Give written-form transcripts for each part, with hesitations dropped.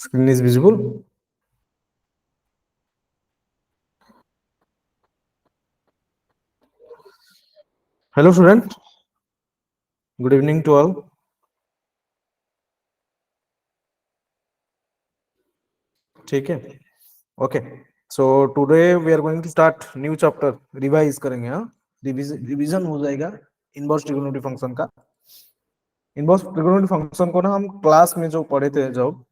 Screen is visible. Hello, student. Good evening to all. ठीक है. Okay. So today we are going to start new chapter. Revise करेंगे हाँ. Revision हो जाएगा inverse trigonometry function का. Inverse trigonometry function को ना हम क्लास में जो पढ़े थे, जब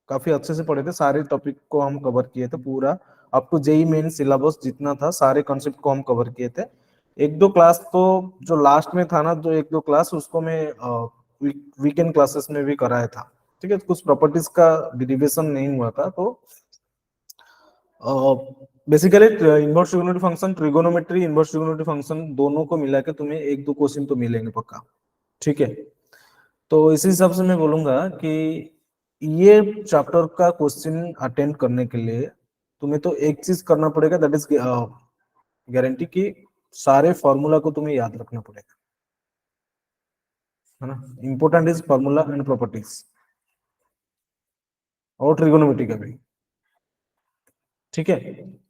काफी अच्छे से पढ़े थे, सारे टॉपिक को हम कवर किए थे पूरा. Up to JEE main syllabus जितना था सारे कॉन्सेप्ट को हम कवर किए थे. एक दो क्लास तो जो लास्ट में था ना, जो एक दो क्लास उसको मैं वीकेंड क्लासेस में भी कराया था. ठीक है, कुछ प्रॉपर्टीज का डिरिवेशन नहीं हुआ था, तो basically inverse trigonometry function, trigonometry, inverse trigonometry function दोनों को मिला के तुम्हें एक दो क्वेश्चन तो मिलेंगे पक्का. ठीक है, तो इसी हिसाब से मैं बोलूंगा कि ये चैप्टर का क्वेश्चन अटेम्प्ट करने के लिए तुम्हें तो एक चीज करना पड़ेगा, दैट इज गारंटी कि सारे फॉर्मूला को तुम्हें याद रखना पड़ेगा, है ना. Important is formula and properties, और ट्रिगोनोमेट्री का भी. ठीक है,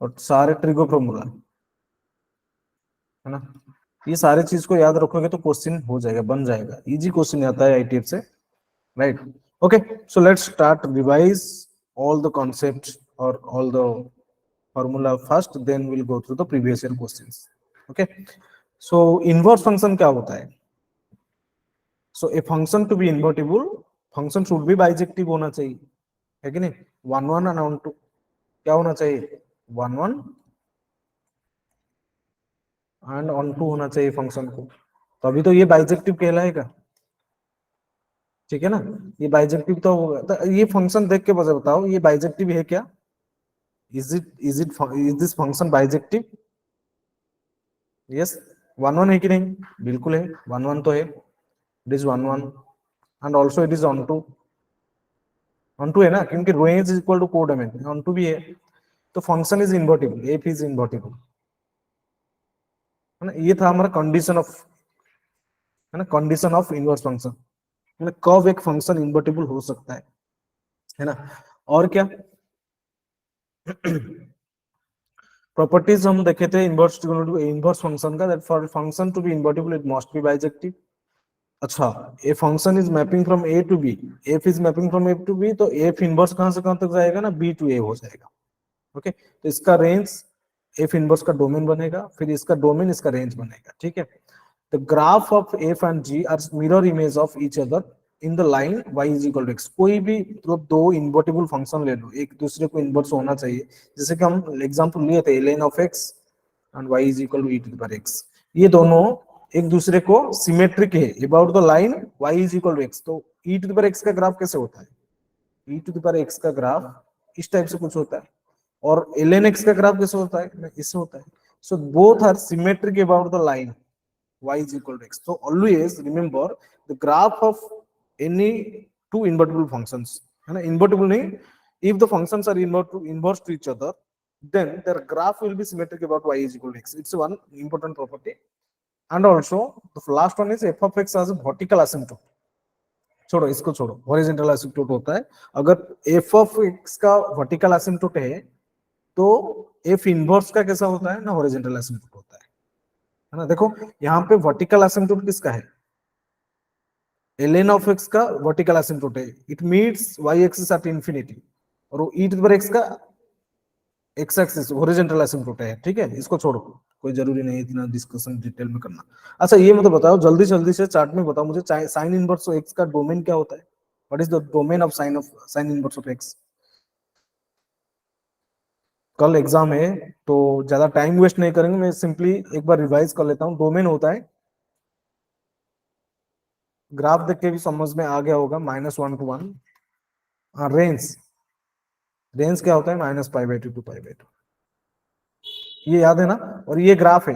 और सारे ट्रिगो फॉर्मूला, है ना. ये सारे चीज को याद रखोगे तो क्वेश्चन हो जाएगा, बन जाएगा, इजी क्वेश्चन आता है आईटीएफ से. Right. Okay, so let's start revise all the concepts or all the formula first, then we'll go through the previous year questions. Okay, so inverse function क्या होता है? So a function to be invertible, function should be bijective होना चाहिए, है कि नहीं. One one and onto क्या होना चाहिए? One one and onto होना चाहिए फंक्शन को, तभी तो ये बाइजेक्टिव कहलाएगा. ठीक है ना, ये बाइजेक्टिव तो होगा. तो ये फंक्शन देख के बस बताओ, ये बाइजेक्टिव है क्या? Is this function bijective? Yes. One one है कि नहीं? बिल्कुल है, वन वन तो है. It is one one and also it is onto. Onto है ना, क्योंकि range is equal to codomain, onto भी है. तो function is invertible, F is invertible, है ना. ये था हमारा कंडीशन ऑफ, है ना, कंडीशन ऑफ इनवर्स फंक्शन, मतलब कब एक फंक्शन इन्वर्टिबल हो सकता है ना. और क्या प्रॉपर्टीज हम देखे थे इनवर्स इनवर्स फंक्शन का, that for function to be invertible it must be bijective. अच्छा, a function is mapping from A to B, F is mapping from A to B, तो एफ इनवर्स कहां से कहां तक जाएगा ना, बी टू ए हो जाएगा. ओके, तो इसका रेंज एफ इनवर्स का डोमेन बनेगा, फिर इसका डोमेन इसका रेंज बनेगा. ठीक है, the graph of f and g are mirror image of each other in the line y is equal to x. कोई भी तो दो इन्वर्टिबल फंक्शन ले लो, एक दूसरे को इन्वर्स होना चाहिए. जैसे कि हम एग्जांपल लिए थे ln of x and y is equal to e to the power x. ये दोनों एक दूसरे को सिमेट्रिक है about the line y is equal to x. तो e to the power x का ग्राफ कैसे होता है? e to the power x का ग्राफ इस टाइप से कुछ होता है, और ln x का ग्राफ कैसे होता है? इससे होता है. So both are symmetric about the line y is equal to x. So always remember the graph of any two invertible functions, है ना, invertible नहीं, if the functions are inverse to each other, then their graph will be symmetric about y is equal to x. It's one important property. And also the last one is f of x has a vertical asymptote. छोड़ो इसको, छोड़ो, horizontal asymptote होता है. अगर f of x का vertical asymptote है तो f inverse का कैसा होता है ना, हॉरिजॉन्टल एसिम्प्टोट होता है ना. देखो यहाँ पे वर्टिकल एसिम्प्टोट किसका है? ln ऑफ x का वर्टिकल एसिम्प्टोट है, it meets y axis at infinity, और e to the power x का x एक्सिस हॉरिजॉन्टल एसिम्प्टोट है. ठीक है, इसको छोड़ो, कोई जरूरी नहीं इतना डिस्कशन डिटेल में करना. अच्छा, ये मतलब बताओ जल्दी जल्दी से चार्ट में बताओ मुझे, साइन इनवर्स ऑफ x का डोमेन क्या होता है? What is the domain of sine inverse of x? कल एग्जाम है तो ज्यादा टाइम वेस्ट नहीं करेंगे, मैं सिंपली एक बार रिवाइज कर लेता हूँ. डोमेन होता है, ग्राफ देख के भी समझ में आ गया होगा, -1 to 1. रेंज, रेंज क्या होता है? -π/2 to π/2, ये याद है ना. और ये ग्राफ है,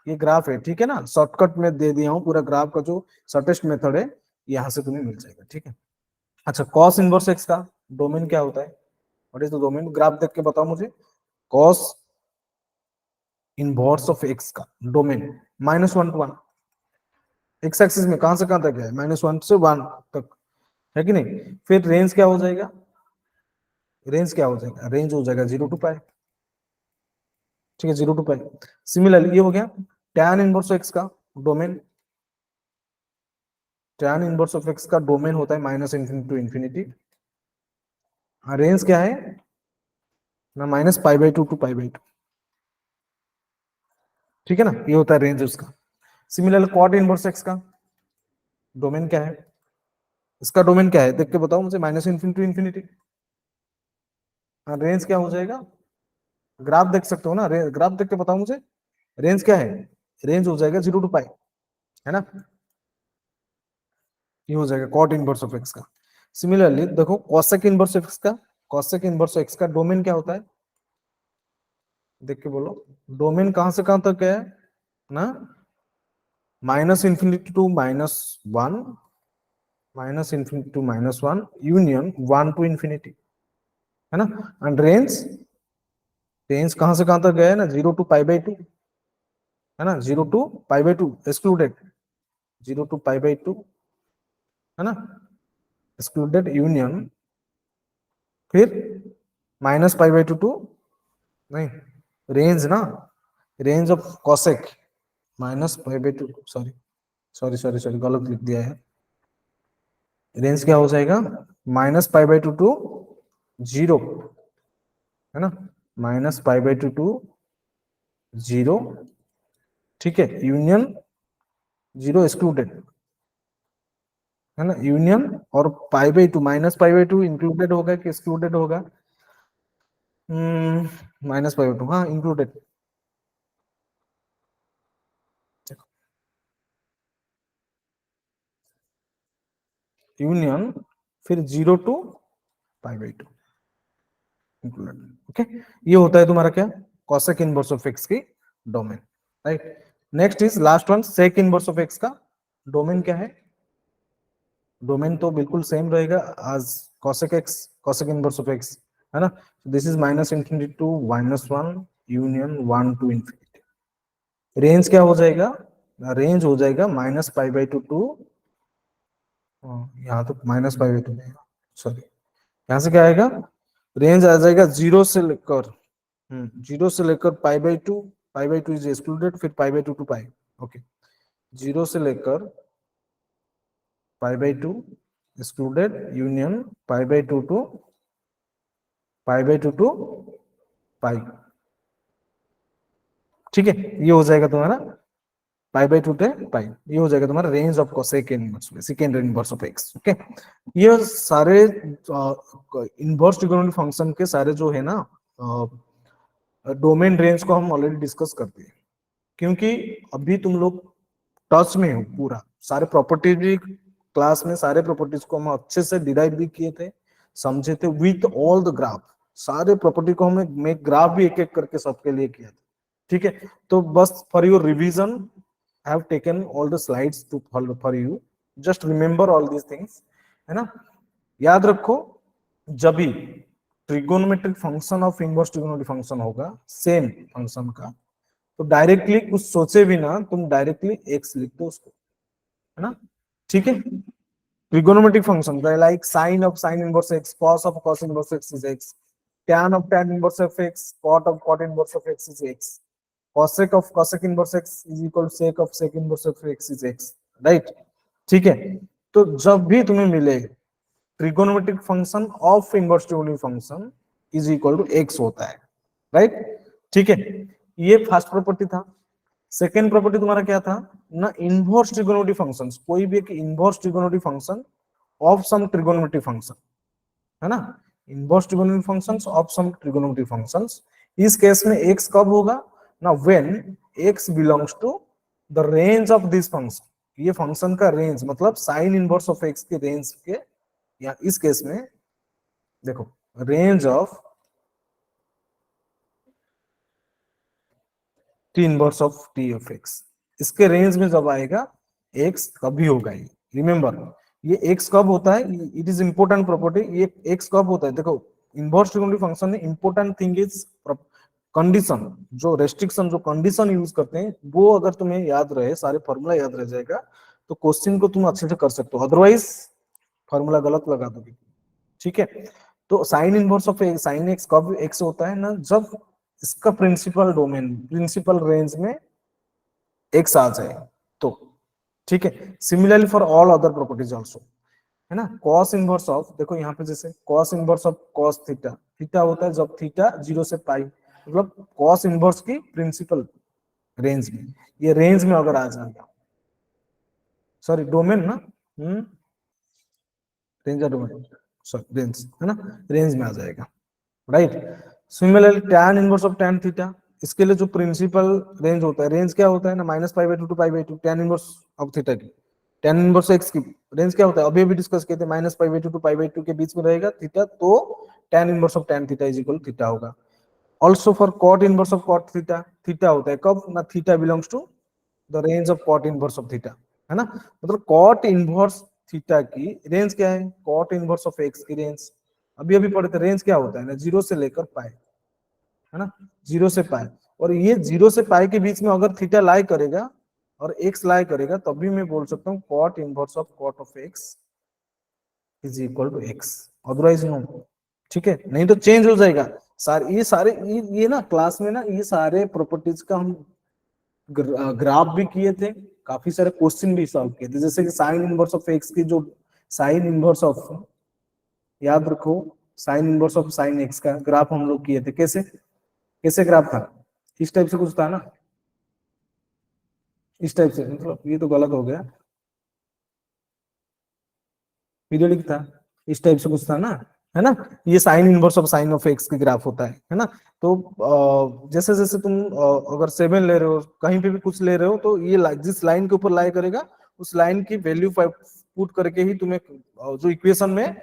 ये ग्राफ है. ठीक है ना, शॉर्टकट में दे दिया हूँ पूरा ग्राफ का, जो शॉर्टेस्ट मेथड है यहाँ से तुम्हें मिल जाएगा. ठीक है. अच्छा, कॉस इनवर्स एक्स का डोमेन क्या होता है? What is the domain? Graph देख के बताओ मुझे. कॉस इनवर्स ऑफ एक्स का डोमेन -1 to 1. एक्स एक्सिस में कहां से कहां तक है? -1 से 1 तक, है कि नहीं. फिर रेंज क्या हो जाएगा? रेंज क्या हो जाएगा, रेंज हो जाएगा 0 to पाई, ठीक है 0 to पाई। सिमिलरली ये हो गया tan इनवर्स एक्स का domain, tan inverse of x का डोमेन होता है minus infinity to infinity, range क्या है ना minus pi by two pi by two, ठीक है ना, ये होता है रेंज उसका। सिमिलर कॉट इनवर्स एक्स का डोमेन क्या है, इसका डोमेन क्या है देख के बताओ मुझे, minus infinity to infinity, range क्या हो जाएगा, ग्राफ देख सकते हो ना, ग्राफ देख के बताओ मुझे रेंज क्या है, रेंज हो जाएगा 0 to पाई, है ना, ये हो जाएगा कॉट इनवर्स ऑफ एक्स का। सिमिलरली देखो कॉसेक इनवर्स एक्स का, कॉसेक इनवर्स एक्स का डोमेन क्या होता है, देख के बोलो, डोमेन कहां से कहां तक है ना, minus infinity to -1, minus infinity to -1 union 1 to infinity, है ना, एंड रेंज, रेंज कहां से कहां तक गया है ना 0 to पाई बाई टू, है ना, 0 to pi by two excluded, 0 to pi by to, है ना, एक्सक्लूडेड यूनियन, फिर माइनस पाई बाई टू नहीं, रेंज ना, range of cosec minus pi by to, sorry sorry sorry sorry गलत लिख दिया है, रेंज क्या हो जाएगा माइनस पाई बाई टू 0, है ना, माइनस पाई बाई टू 0, ठीक है, यूनियन 0 एक्सक्लूडेड, है ना, यूनियन और pi by two, minus pi by two included होगा कि एक्सक्लूडेड होगा, माइनस पाई बाई टू, हाँ इंक्लूडेड, यूनियन फिर 0 to pi by two included, okay, ये होता है तुम्हारा क्या, कॉसेक इनवर्स ऑफ एक्स की domain, right. Next is last one, sec inverse of x का डोमेन क्या है, डोमेन तो बिल्कुल सेम रहेगा आज cosec x, cosec inverse of x, है ना, this is minus infinity to -1 union 1 to infinity, range क्या हो जाएगा, रेंज हो जाएगा माइनस पाई बाई टू, यहाँ तो माइनस पाई बाई टू नहीं, सॉरी यहाँ से क्या आएगा, रेंज आ जाएगा 0 से लेकर 0 से लेकर pi by two is excluded, फिर pi by two pi, okay, 0 से लेकर pi by two excluded union pi by two pi by two pi, ठीक है, ये हो जाएगा तुम्हारा पाई बाई टू पाई, ये हो जाएगा तुम्हारा range of cosec inverse, second inverse of x, okay. ये सारे इनवर्स ट्रिगोनोमेट्रिक फंक्शन के सारे जो है ना डोमेन रेंज को हम ऑलरेडी डिस्कस करते हैं, क्योंकि अभी तुम लोग टच में हो पूरा, सारे प्रॉपर्टीज भी क्लास में, सारे प्रॉपर्टीज को हम अच्छे से डिराइव भी किए थे, समझे थे विथ ऑल द ग्राफ, सारे प्रॉपर्टी को हमें मैं ग्राफ भी एक एक करके सबके लिए किया था, ठीक है। तो बस for your revision I have taken all the slides to for you, just remember all these things, है ना, याद रखो, जब भी trigonometric function of inverse trigonometric function होगा सेम फंक्शन का, तो डायरेक्टली कुछ सोचे भी ना तुम डायरेक्टली एक्स लिख दो उसको, है ना, ठीक है। Trigonometric function like sine of sine inverse x, cos of cos inverse x is x, tan of tan inverse of x, cot of cot inverse of x is x, cosec of cosec inverse x is equal to sec of sec inverse of x is x, right, ठीक है। तो जब भी तुम्हें मिले trigonometric function of inverse trigonometric function is equal to x होता है, right, ठीक है, ये फर्स्ट प्रॉपर्टी था। सेकेंड प्रॉपर्टी तुम्हारा क्या था ना, इनवर्स ट्रिगोनोमेट्रिक फंक्शंस, कोई भी एक inverse trigonometric function of some trigonometric function, है ना, inverse trigonometric functions of some trigonometric functions, इस केस में x कब होगा ना, when x belongs to the range of this function, ये फंक्शन का रेंज मतलब साइन इनवर्स ऑफ x के रेंज के, या इस केस में देखो range of T inverse of T of x, इसके रेंज में जब आएगा x कभी होगा, ये रिमेंबर, ये x कब होता है, इट इज इंपॉर्टेंट प्रॉपर्टी, ये x कब होता है, देखो इनवर्स ट्रिगोनोमेट्रिक फंक्शन में इंपॉर्टेंट थिंग इज कंडीशन, जो रेस्ट्रिक्शन जो कंडीशन यूज करते हैं वो अगर तुम्हें याद रहे, सारे फॉर्मूला याद रह जाएगा, तो क्वेश्चन को तुम अच्छे से कर सकते हो, अदरवाइज फॉर्मूला गलत लगा दोगे, ठीक है। तो sign inverse of sine x कब एक्स होता है ना, जब इसका प्रिंसिपल डोमेन प्रिंसिपल रेंज में एक्स आ जाए तो, ठीक है। Similarly for all other properties also, है ना। कॉस इनवर्स ऑफ, देखो यहाँ पे जैसे cos inverse of cos theta, theta होता है जब थीटा 0 से पाई, मतलब कॉस इनवर्स की प्रिंसिपल रेंज में, ये रेंज में अगर आ जाएगा, सॉरी डोमेन ना, रेंज डोमेन, सॉरी रेंज, है ना, रेंज में आ जाएगा, right. Similarly tan inverse of tan theta, इसके लिए जो प्रिंसिपल रेंज होता है, रेंज क्या होता है ना, -π/2 to π/2, tan inverse of theta की, टैन इनवर्स एक्स की रेंज क्या होता है, अभी अभी डिस्कस किए थे, -π/2 to π/2 के बीच में रहेगा थीटा, तो tan inverse of tan theta is equal theta होगा। Also for cot inverse of cot theta, theta होता है कब ना, theta belongs to the range of cot inverse of theta, है ना। मतलब कॉट इनवर्स थीटा की रेंज क्या है, कॉट इनवर्स ऑफ एक्स की रेंज, अभी अभी पढ़े थे, रेंज क्या होता है ना, 0 से लेकर पाई, है ना, 0 से पाई, और ये 0 से पाई के बीच में अगर थीटा लाई करेगा और एक्स लाई करेगा, तब भी मैं बोल सकता हूँ cot inverse of cot of x is equal to x, otherwise no, ठीक है, नहीं तो चेंज हो जाएगा। सारे ये ना क्लास में ना, ये सारे प्रॉपर्टीज का हम ग्राफ भी किए थे, काफी सारे क्वेश्चन भी सॉल्व किए थे, जैसे कि साइन इनवर्स ऑफ एक्स की जो साइन इनवर्स ऑफ, याद रखो, sign inverse of sine x का ग्राफ हम लोग किए थे, कैसे कैसे ग्राफ था, इस टाइप से कुछ था ना, इस टाइप से, मतलब ये तो गलत हो गया, पीरियडिक था, इस टाइप से कुछ था ना, है ना। ये sign inverse of sine of x की ग्राफ होता है ना। तो जैसे जैसे तुम अगर 7 ले रहे हो, कहीं पे भी कुछ ले रहे हो, तो ये जिस लाइन के ऊपर लाई करेगा, उस लाइन की वैल्यू पुट करके ही तुम्हें जो इक्वेशन में,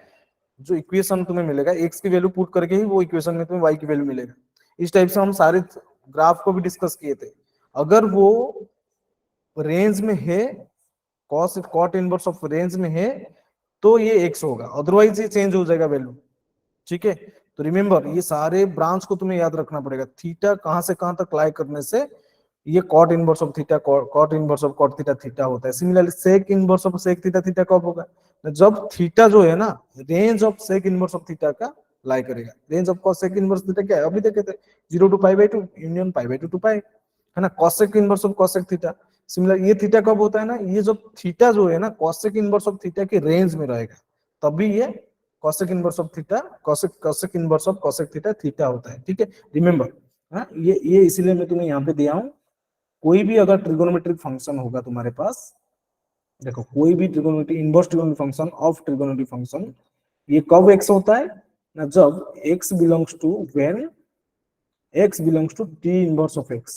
जो इक्वेशन तुम्हें मिलेगा, एक्स की वैल्यू पुट करके ही वो इक्वेशन में तुम्हें वाई की वैल्यू मिलेगा। इस टाइप से हम सारे ग्राफ को भी डिस्कस किए थे। अगर वो रेंज में है, cos cot inverse of range में है, तो ये एक्स होगा, अदरवाइज ये चेंज हो जाएगा वैल्यू, ठीक है। तो रिमेंबर, ये सारे ब्रांच को तुम्हें याद रखना पड़ेगा, थीटा कहां से कहां तक लाई करने से ये cot inverse of theta, cot inverse of cot theta theta होता है। Similarly sec inverse of sec theta theta कब होगा, जब थीटा जो है ना, range of sec inverse of theta का लाई करेगा। Range of cosec inverse theta क्या है, अभी देखे थे, 0 to π/2 यूनियन π/2 to पाई, है ना, cosec inverse of cosec theta. Similar ये थीटा कब होता है ना, ये जब थीटा जो है ना कॉसेक इनवर्स ऑफ थीटा के रेंज में रहेगा, तभी ये cosec inverse of theta, cosec cosec inverse of cosec theta theta होता है, ठीक है। रिमेंबर, हाँ, ये इसीलिए मैं तुम्हें यहाँ पे दिया हूँ। कोई भी अगर ट्रिगोनोमेट्रिक फंक्शन होगा तुम्हारे पास, देखो कोई भी trigonometric inverse trigonometric function of trigonometric function, ये कब एक्स होता है ना, जब x belongs to, when x belongs to t inverse of x,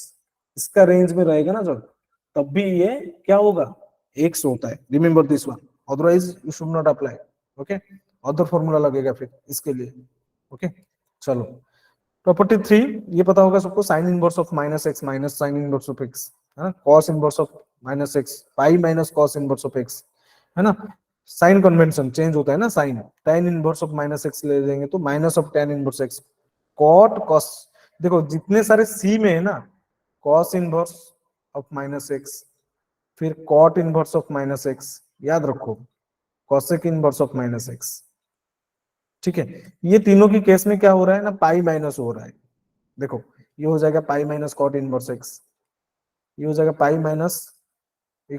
इसका रेंज में रहेगा ना जब, तब भी ये क्या होगा, x होता है। Remember this one, otherwise you should not apply, okay, other formula लगेगा फिर इसके लिए, ओके। चलो, प्रॉपर्टी 3, ये पता होगा सबको, sine inverse of -x minus sine inverse of x, है ना, cos inverse of -x pi minus cos inverse of x, है ना। साइन कन्वेंशन चेंज होता है ना, sign tan inverse of -x ले लेंगे तो minus of tan inverse x, cot cos, देखो जितने सारे सी में है ना, कॉस इनवर्स ऑफ -x, फिर कॉट इनवर्स ऑफ -x, याद रखो, कॉसेक इनवर्स ऑफ -x, ठीक है। ये तीनों की केस में क्या हो रहा है ना, पाई माइनस हो रहा है, देखो ये हो जाएगा pi minus cot inverse X, ये हो जाएगा pi minus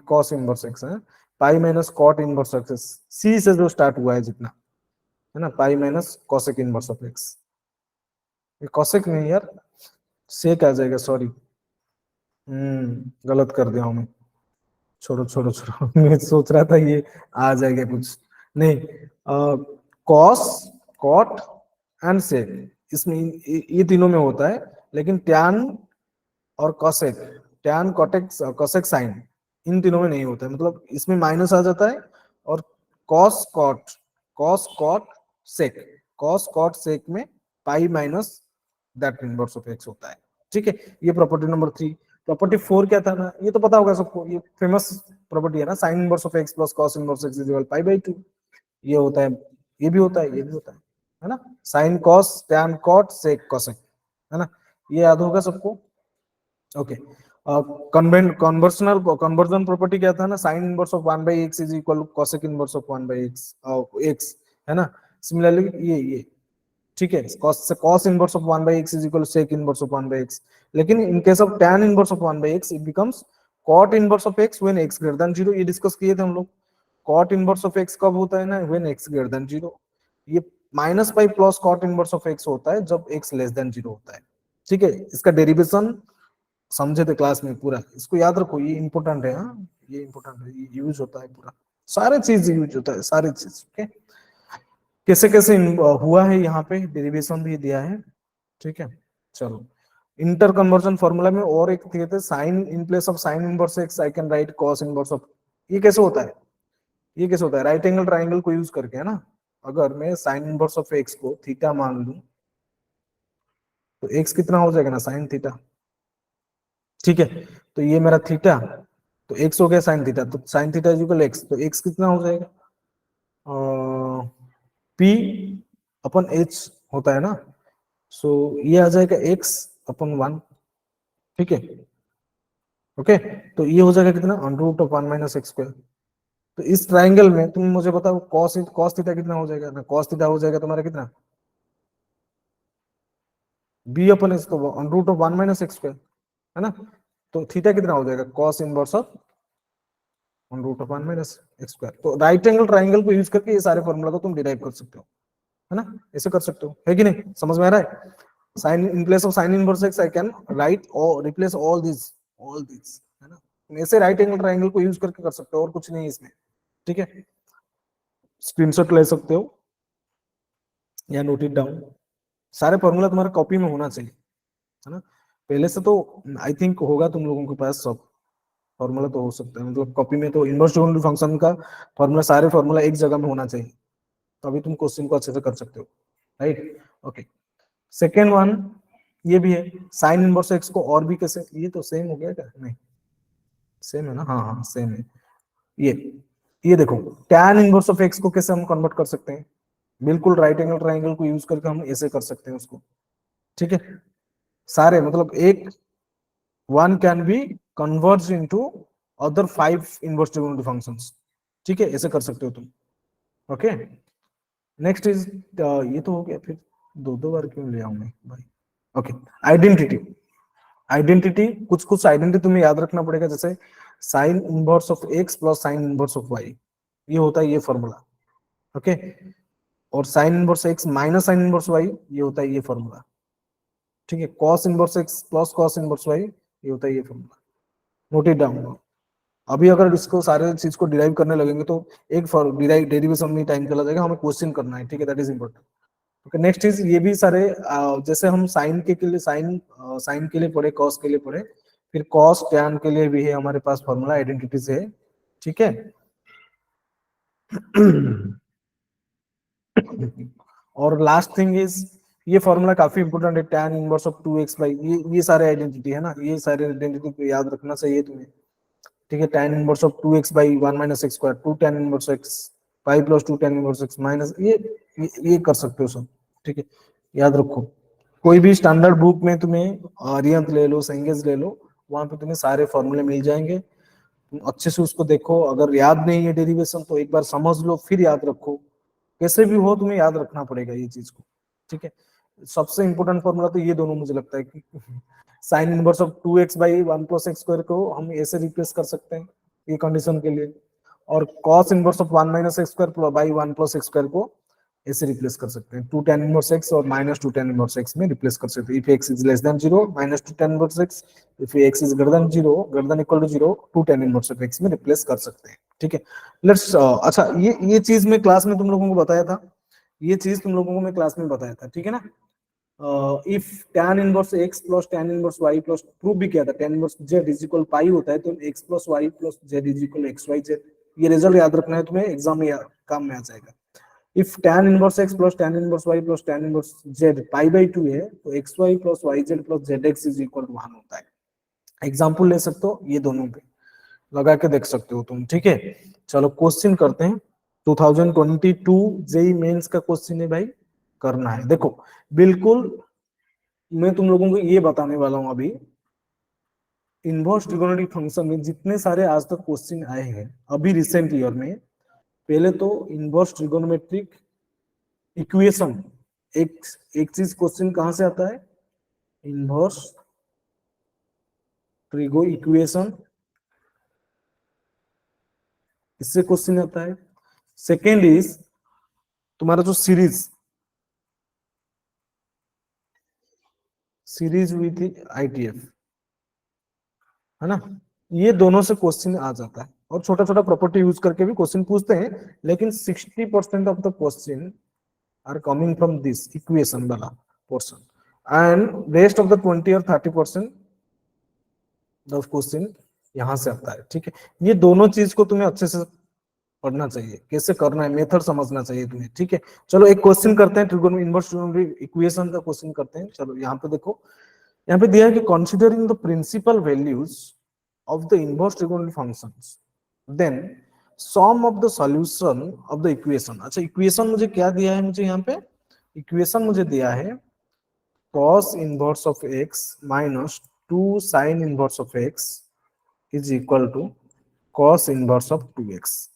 cos inverse X, है pi minus cot inverse X, C से जो स्टार्ट हुआ है जितना, है ना, pi minus cosec inverse of x, ये कॉसेक नहीं यार, सेक आ जाएगा, सॉरी, गलत कर दिया हूं मैं, छोड़ो छोड़ो छोड़ो मैं सोच रहा था ये आ जाएगा कुछ, नहीं, कॉस कॉट एंड सेक, इसमें ये तीनों में होता है, लेकिन टैन और कॉसेक, टैन कॉटेक कॉसेक साइन, इन तीनों में नहीं होता है, मतलब इसमें माइनस आ जाता है, और cos cot sec, cos cot sec में pi minus that inverse of X होता है, ठीक है। ये प्रॉपर्टी नंबर 3। प्रॉपर्टी 4 क्या था ना, ये तो पता होगा सबको, ये फेमस प्रॉपर्टी है ना, sine inverse of x plus cos inverse x is equal π/2, ये होता है, ये भी होता है, ये भी होता है ना, sine cos tan cot sec cosec, है ना, ये याद होगा सबको, ओके। कन्वर्सनल कन्वर्जन प्रॉपर्टी क्या था ना, sine inverse of 1/x is equal to cosec inverse of 1/x, x, है ना। सिमिलरली ये ठीक है, cos inverse of 1 by x is equal to sec inverse of 1 by x, लेकिन in case of tan inverse of 1 by x it becomes cot inverse of x when x greater than 0। ये discuss किए थे हम लोग। cot inverse of x कब होता है ना, व्हेन x ग्रेटर देन 0। ये minus by plus cot inverse of x होता है जब x लेस देन 0 होता है। ठीक है, इसका डेरिवेशन समझे थे क्लास में पूरा, इसको याद रखो, ये इंपॉर्टेंट है। हाँ, ये इंपॉर्टेंट है, ये यूज होता है पूरा, सारे चीज यूज होता है, सारे चीज। ओके, कैसे कैसे हुआ है यहाँ पे डेरिवेशन भी दिया है। ठीक है, चलो इंटर कन्वर्जन फॉर्मूला में और एक दिए थे, sine in place of sine inverse x I can write cos inverse of. ये कैसे होता है, ये कैसे होता है, राइट एंगल ट्राइंगल को यूज करके, है ना। अगर मैं साइन इनवर्स ऑफ एक्स को थीटा मान लूं तो एक्स कितना हो जाएगा ना, साइन थीटा। ठीक है, तो ये मेरा थीटा, तो एक्स हो गया साइन थीटा, तो sine theta is equal x, तो एक्स कितना हो जाएगा, पी अपन एच होता है ना, सो ये आ जाएगा एक्स अपन 1। ठीक है, ओके, तो ये हो जाएगा कितना, under root of 1 minus x square. तो इस ट्राइंगल में तुम मुझे बताओ कॉस कॉस थीटा कितना हो जाएगा ना, कॉस थीटा हो जाएगा तुम्हारा कितना, बी अपन एच, तो under root of 1 minus x square, है ना। तो थीटा कितना हो जाएगा, cos inverse of under root of 1 minus x square. तो राइट एंगल ट्राइंगल को यूज करके ये सारे फॉर्मूला को तुम डिराइव कर सकते हो, है ना, ऐसे कर सकते हो, है कि नहीं, समझ में आ रहा है। Sine in place of sine inverse x I can write और रिप्लेस ऑल दिस, है ना। तुम ऐसे राइट एंगल ट्राइंगल को यूज करके कर सकते हो, और कुछ नहीं है इसमें। ठीक है, स्क्रीनशॉट ले सकते हो या नोट इट डाउन। सारे फॉर्मूला तुम्हारे कॉपी में होना चाहिए, है ना। पहले से तो आई थिंक होगा तुम लोगों के पास सब फॉर्मूला, तो हो सकता है मतलब कॉपी में तो इनवर्स डिफरेंशियल फंक्शन का फॉर्मूला, सारे फॉर्मूला एक जगह में होना चाहिए, तभी तुम क्वेश्चन को अच्छे से कर सकते हो, राइट। ओके, सेकेंड वन ये भी है, साइन इनवर्स एक्स को और भी कैसे, ये तो सेम हो गया क्या, नहीं सेम है ना, हाँ हाँ सेम है। ये ये देखो, tan इनवर्स ऑफ एक्स को कैसे हम कन्वर्ट कर सकते हैं, बिल्कुल राइट एंगल ट्राइंगल को यूज करके हम ऐसे कर सकते हैं उसको। ठीक है, सारे मतलब एक one can be converge into other 5 inverse trigonometric functions. ठीक है, ऐसे कर सकते हो तुम। ओके, नेक्स्ट इज, ये तो हो गया, फिर दो दो बार क्यों ले आऊं मैं भाई। Okay, identity. आइडेंटिटी, कुछ कुछ आइडेंटिटी तुम्हें याद रखना पड़ेगा, जैसे sine inverse of x plus sine inverse of y, ये होता है ये फॉर्मूला। ओके, और sine inverse x minus sine inverse y, ये होता है ये फॉर्मूला। ठीक है, cos inverse x plus cos inverse y, ये होता है ये फॉर्मूला। Note it down. अभी अगर इसको सारे चीज को डिराइव करने लगेंगे तो एक डेरिवेशन में टाइम चला जाएगा, हमें क्वेश्चन करना है। ठीक है, that is important. Okay, next is, ये भी सारे जैसे हम साइन के लिए साइन के लिए पढ़े, कॉस के लिए पढ़े, फिर कॉस टैन के लिए भी है हमारे पास फॉर्मूला, आइडेंटिटी से है। ठीक है और लास्ट थिंग इज, ये फॉर्मूला काफी इंपोर्टेंट है, tan inverse of 2x by, ये सारे आइडेंटिटी है ना, ये सारे आइडेंटिटी को याद रखना चाहिए तुम्हें। ठीक है, tan inverse of 2x by 1 minus x square, 2 tan inverse x, pi plus 2 tan inverse x minus, ये कर सकते हो सब। ठीक है, याद रखो, कोई भी स्टैंडर्ड बुक में तुम्हें आर्यंत ले लो, सेंगेज ले लो, वहां पे तुम्हें सारे फॉर्मूले मिल जाएंगे। तुम अच्छे से उसको देखो, अगर याद नहीं है डेरिवेशन तो एक बार समझ लो फिर याद रखो, कैसे भी हो तुम्हें याद रखना पड़ेगा ये चीज को। ठीक है, सबसे इंपॉर्टेंट फॉर्मूला तो ये दोनों मुझे लगता है कि sign inverse of 2x by 1 plus x square को हम ऐसे रिप्लेस कर सकते हैं ये कंडीशन के लिए, और cos inverse of 1 minus x square by 1 plus x square को ऐसे रिप्लेस कर सकते हैं, 2 tan इनवर्स x और माइनस 2 tan इनवर्स x में रिप्लेस कर सकते हैं। If x is less than 0 minus 2 tan inverse x, if x is greater than 0 greater than equal to 0 2 tan inverse x में रिप्लेस कर सकते हैं। ठीक है, लेट्स अच्छा, ये चीज मैं क्लास में तुम लोगों को बताया था, ये चीज तुम लोगों को मैं क्लास में बताया था, ठीक है ना। If tan inverse x plus tan inverse y plus, proof भी किया था, tan inverse z is equal pi होता है, तो x plus y plus z is equal x y z, ये रिजल्ट याद रखना है तुम्हें, एग्जाम में काम में आ जाएगा। If tan inverse x plus tan inverse y plus tan inverse z pi by 2 है, तो xy plus yz plus zx is equal to 1 होता है। एग्जाम्पल ले सकते हो ये दोनों पे लगा के देख सकते हो तुम। ठीक है, चलो क्वेश्चन करते हैं। 2022 जेई मेंस का क्वेश्चन है भाई, करना है। देखो बिल्कुल मैं तुम लोगों को ये बताने वाला हूं अभी, इनवर्स ट्रिगोनोमेट्रिक फंक्शन में जितने सारे आज तक क्वेश्चन आए हैं अभी रिसेंट ईयर में, पहले तो इनवर्स ट्रिगोनोमेट्रिक इक्वेशन एक एक चीज क्वेश्चन कहां से आता है, इनवर्स ट्रिगो इक्वेशन, इससे क्वेश्चन आता है। सेकेंड इज तुम्हारा जो सीरीज विथ आईटीएफ, है ना, ये दोनों से क्वेश्चन आ जाता है, और छोटा छोटा प्रॉपर्टी यूज करके भी क्वेश्चन पूछते हैं, लेकिन 60% of the question are coming from this equation वाला portion, and rest of the 20 और 30% ऑफ क्वेश्चन यहाँ से आता है। ठीक है, ये दोनों चीज को तुम्हें अच्छे से पढ़ना चाहिए, कैसे करना है, मेथड समझना चाहिए तुम्हें। ठीक है, चलो एक क्वेश्चन करते हैं, ट्रिगोनोमेट्री इनवर्स ट्रिगोनोमेट्री इक्वेशन का क्वेश्चन करते हैं। चलो यहाँ पे देखो, यहाँ पे दिया है कि considering the principal values of the inverse trigonometry functions, then sum of the solution of the equation. अच्छा, इक्वेशन मुझे क्या दिया है, मुझे यहाँ पे इक्वेशन मुझे दिया है cos inverse of x minus 2 sin inverse of x is equal to cos inverse of 2x।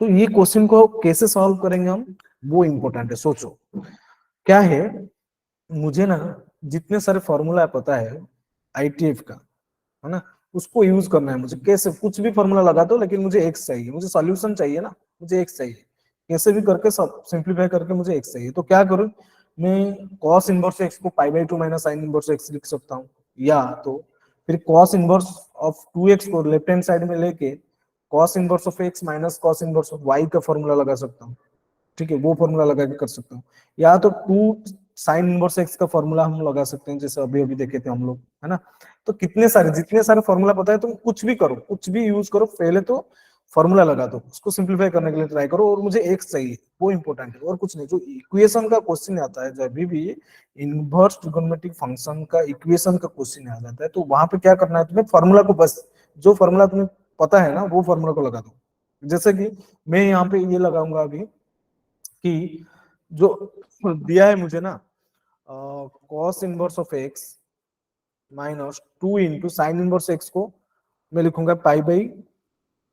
तो ये क्वेश्चन को कैसे सॉल्व करेंगे हम, वो इंपॉर्टेंट है। सोचो क्या है, मुझे ना जितने सारे फॉर्मूला पता है आईटीएफ का, है ना, उसको यूज करना है मुझे। कैसे, कुछ भी फॉर्मूला लगा दो, लेकिन मुझे एक्स चाहिए, मुझे सॉल्यूशन चाहिए ना, मुझे एक्स चाहिए, कैसे भी करके सब सिंप्लीफाई करके मुझे एक्स चाहिए। तो क्या करूं मैं, cos इनवर्स एक्स को पाई by 2 minus sine inverse x लिख सकता हूँ, या तो फिर cos इनवर्स ऑफ 2x को लेफ्ट हैंड साइड में लेके cos inverse of x minus cos inverse of y का फॉर्मूला लगा सकता हूँ। ठीक है, वो फॉर्मूला लगा के कर सकता हूँ, या तो 2 साइन इनवर्स एक्स का फॉर्मूला हम लगा सकते हैं, जैसे अभी अभी देखे थे हम लोग, है ना। तो कितने सारे, जितने सारे फॉर्मूला पता है तुम कुछ भी करो, कुछ भी यूज करो, पहले तो फॉर्मूला लगा दो, उसको सिंप्लीफाई करने के लिए ट्राई करो, और मुझे एक्स चाहिए, वो इंपॉर्टेंट है और कुछ नहीं। जो इक्वेशन का क्वेश्चन आता है, जब भी इनवर्स ट्रिगोनोमेट्रिक फंक्शन का इक्वेशन का क्वेश्चन आ जाता है, तो वहां पे क्या करना है तुम्हें, फॉर्मूला को बस, जो फॉर्मूला तुम्हें पता है ना, वो फॉर्मूला को लगा दो। जैसे कि मैं यहाँ पे ये लगाऊंगा अभी कि जो दिया है मुझे ना, cos inverse of x minus 2 into sine inverse x को मैं लिखूंगा पाई by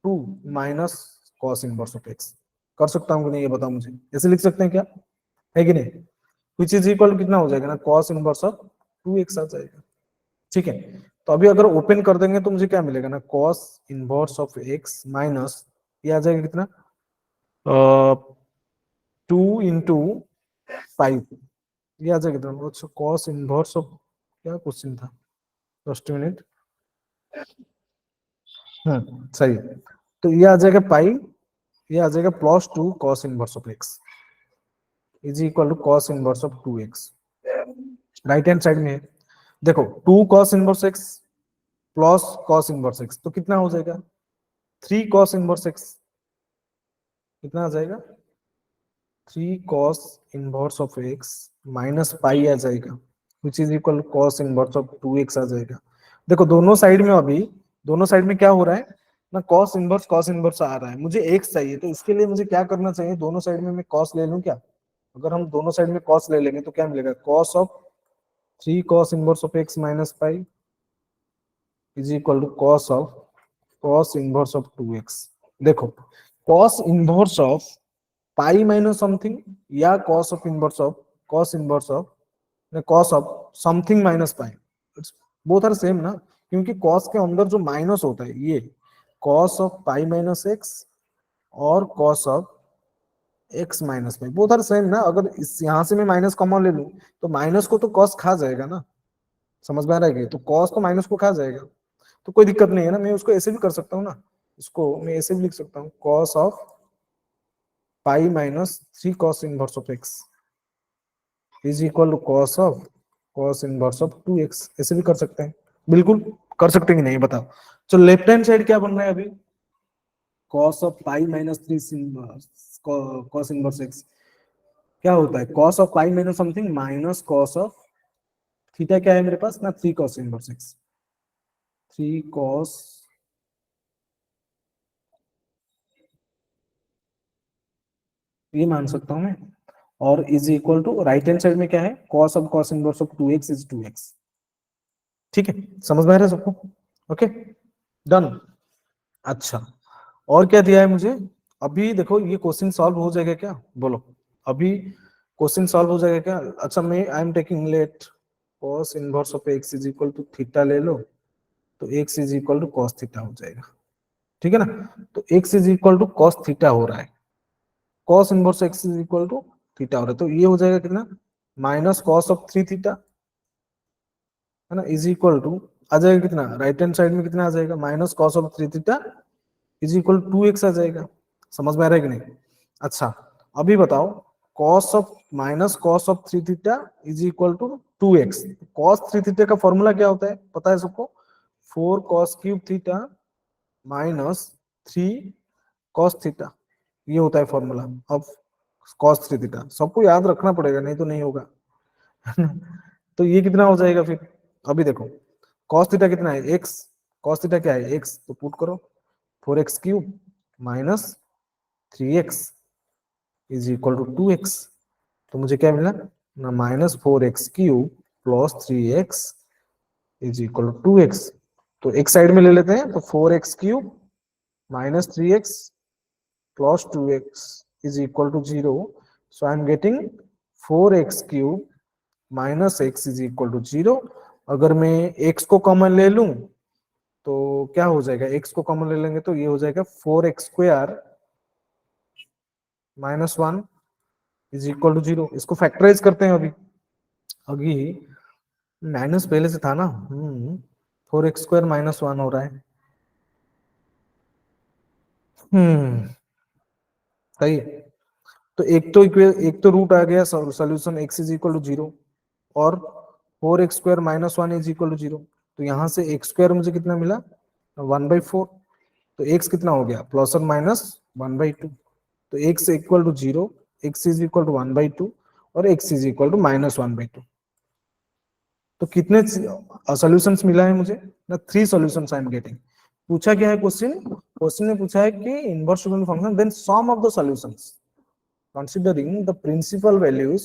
2 minus cos inverse of x। कर सकता हूँ कि नहीं, ये बताओ मुझे, ऐसे लिख सकते हैं क्या, है कि नहीं, विच इज इक्वल कितना हो जाएगा ना, cos इनवर्स ऑफ 2x आ जाएगा। ठीक है, तो अभी अगर ओपन कर देंगे तो मुझे क्या मिलेगा ना, cos inverse of x minus ये आ जाएगा कितना, 2 इंटू 5, ये आ जाएगा कितना, अच्छा cos इनवर्स ऑफ, क्या क्वेश्चन था, 10 मिनट, सही। तो ये आ जाएगा पाई, ये आ जाएगा +2 cos inverse of x is equal to cos inverse of 2x। Right hand side में है, देखो 2 cos inverse x plus cos inverse x, तो कितना हो जाएगा, 3 cos इनवर्स x, कितना आ जाएगा, 3 cos inverse of x minus pi आ जाएगा, which is equal to cos inverse of 2x आ जाएगा। देखो दोनों साइड में, अभी दोनों साइड में क्या हो रहा है ना, cos इनवर्स आ रहा है, मुझे x चाहिए, तो इसके लिए मुझे क्या करना चाहिए, दोनों साइड में मैं cos ले लूं क्या, अगर हम दोनों साइड में cos ले लेंगे तो क्या मिलेगा, cos of 3 cos inverse of x minus pi is equal to cos inverse of 2x। देखो cos inverse of pi minus something, या cos inverse of cos of something minus pi, it's both are same ना, क्योंकि cos के अंदर जो minus होता है ये cos of pi minus x और cos of x minus pi, both are same ना। अगर इस यहाँ से मैं माइनस कॉमन ले लूं तो माइनस को तो cos खा जाएगा ना, समझ में आ रहा है कि, तो cos तो माइनस को खा जाएगा, तो कोई दिक्कत नहीं है ना, मैं उसको ऐसे भी कर सकता हूँ ना, इसको मैं ऐसे भी लिख सकता हूँ, cos of pi minus 3 cos inverse of x is equal to cos inverse of 2x, ऐसे भी कर सकते हैं, बिल्कुल कर सकते हैं कि नहीं बताओ। चलो लेफ्ट हैंड साइड क्या बन रहा है अभी, cos of pi minus 3 cos inverse x, क्या होता है, cos of pi minus something minus cos of theta, क्या है मेरे पास ना, 3 cos इनवर्स एक्स, 3 cos, ये मान सकता हूं मैं, और is equal to right hand side में क्या है, cos inverse of 2x is 2x। ठीक है, समझ में आ रहा है सबको, ओके, डन। अच्छा, और क्या दिया है मुझे, अभी देखो ये क्वेश्चन सॉल्व हो जाएगा क्या, बोलो, अभी क्वेश्चन सॉल्व हो जाएगा क्या? अच्छा, मैं I am taking let cos inverse of x is equal to theta ले लो, तो x is equal to cos theta हो जाएगा, ठीक है ना? तो x is equal to cos theta हो रहा है, cos inverse x is equal to theta हो रहा है, तो ये हो जाएगा कितना, माइनस cos ऑफ 3 थीटा, है ना, इज इक्वल टू आ जाएगा कितना, राइट हैंड साइड में कितना आ जाएगा, minus cos of 3 theta is equal to 2x आ जाएगा। समझ में आ रहा है कि नहीं? अच्छा, अभी बताओ, cos of minus cos of 3 theta is equal to 2x। cos 3 theta का फॉर्मूला क्या होता है, पता है सबको? 4 cos cube theta minus 3 cos theta, ये होता है फॉर्मूला ऑफ cos 3 थीटा। सबको याद रखना पड़ेगा, नहीं तो नहीं होगा। तो ये कितना हो जाएगा फिर? अभी देखो, cos थीटा कितना है, x, cos थीटा क्या है, x, तो पुट करो 4x cube minus 3x is equal to 2x। तो मुझे क्या मिला ना, minus 4x cube plus 3x is equal to 2x। तो एक साइड में ले लेते हैं, तो 4x cube minus 3x plus 2x is equal to 0. So I am getting 4x cube minus x is equal to 0. अगर मैं x को कॉमन ले लूं तो क्या हो जाएगा, x को कॉमन ले लेंगे तो ये हो जाएगा 4x square minus 1 is equal to 0। इसको फैक्टराइज करते हैं अभी, अभी माइनस पहले से था ना, 4x स्क्वायर माइनस 1 हो रहा है, सही है। तो एक तो रूट आ गया, solution x is equal to 0, और 4x square minus 1 is equal to 0। तो यहाँ से x स्क्वायर मुझे कितना मिला, 1/4। तो x कितना हो गया, प्लस और माइनस 1/2। तो x equal to 0, x is equal to 1/2 और x is equal to minus 1/2। तो कितने सॉल्यूशंस मिला है मुझे ना, 3 सॉल्यूशंस आई एम गेटिंग। पूछा क्या है क्वेश्चन, क्वेश्चन ने पूछा है कि inverse trigonometric function then sum of the solutions considering the principal values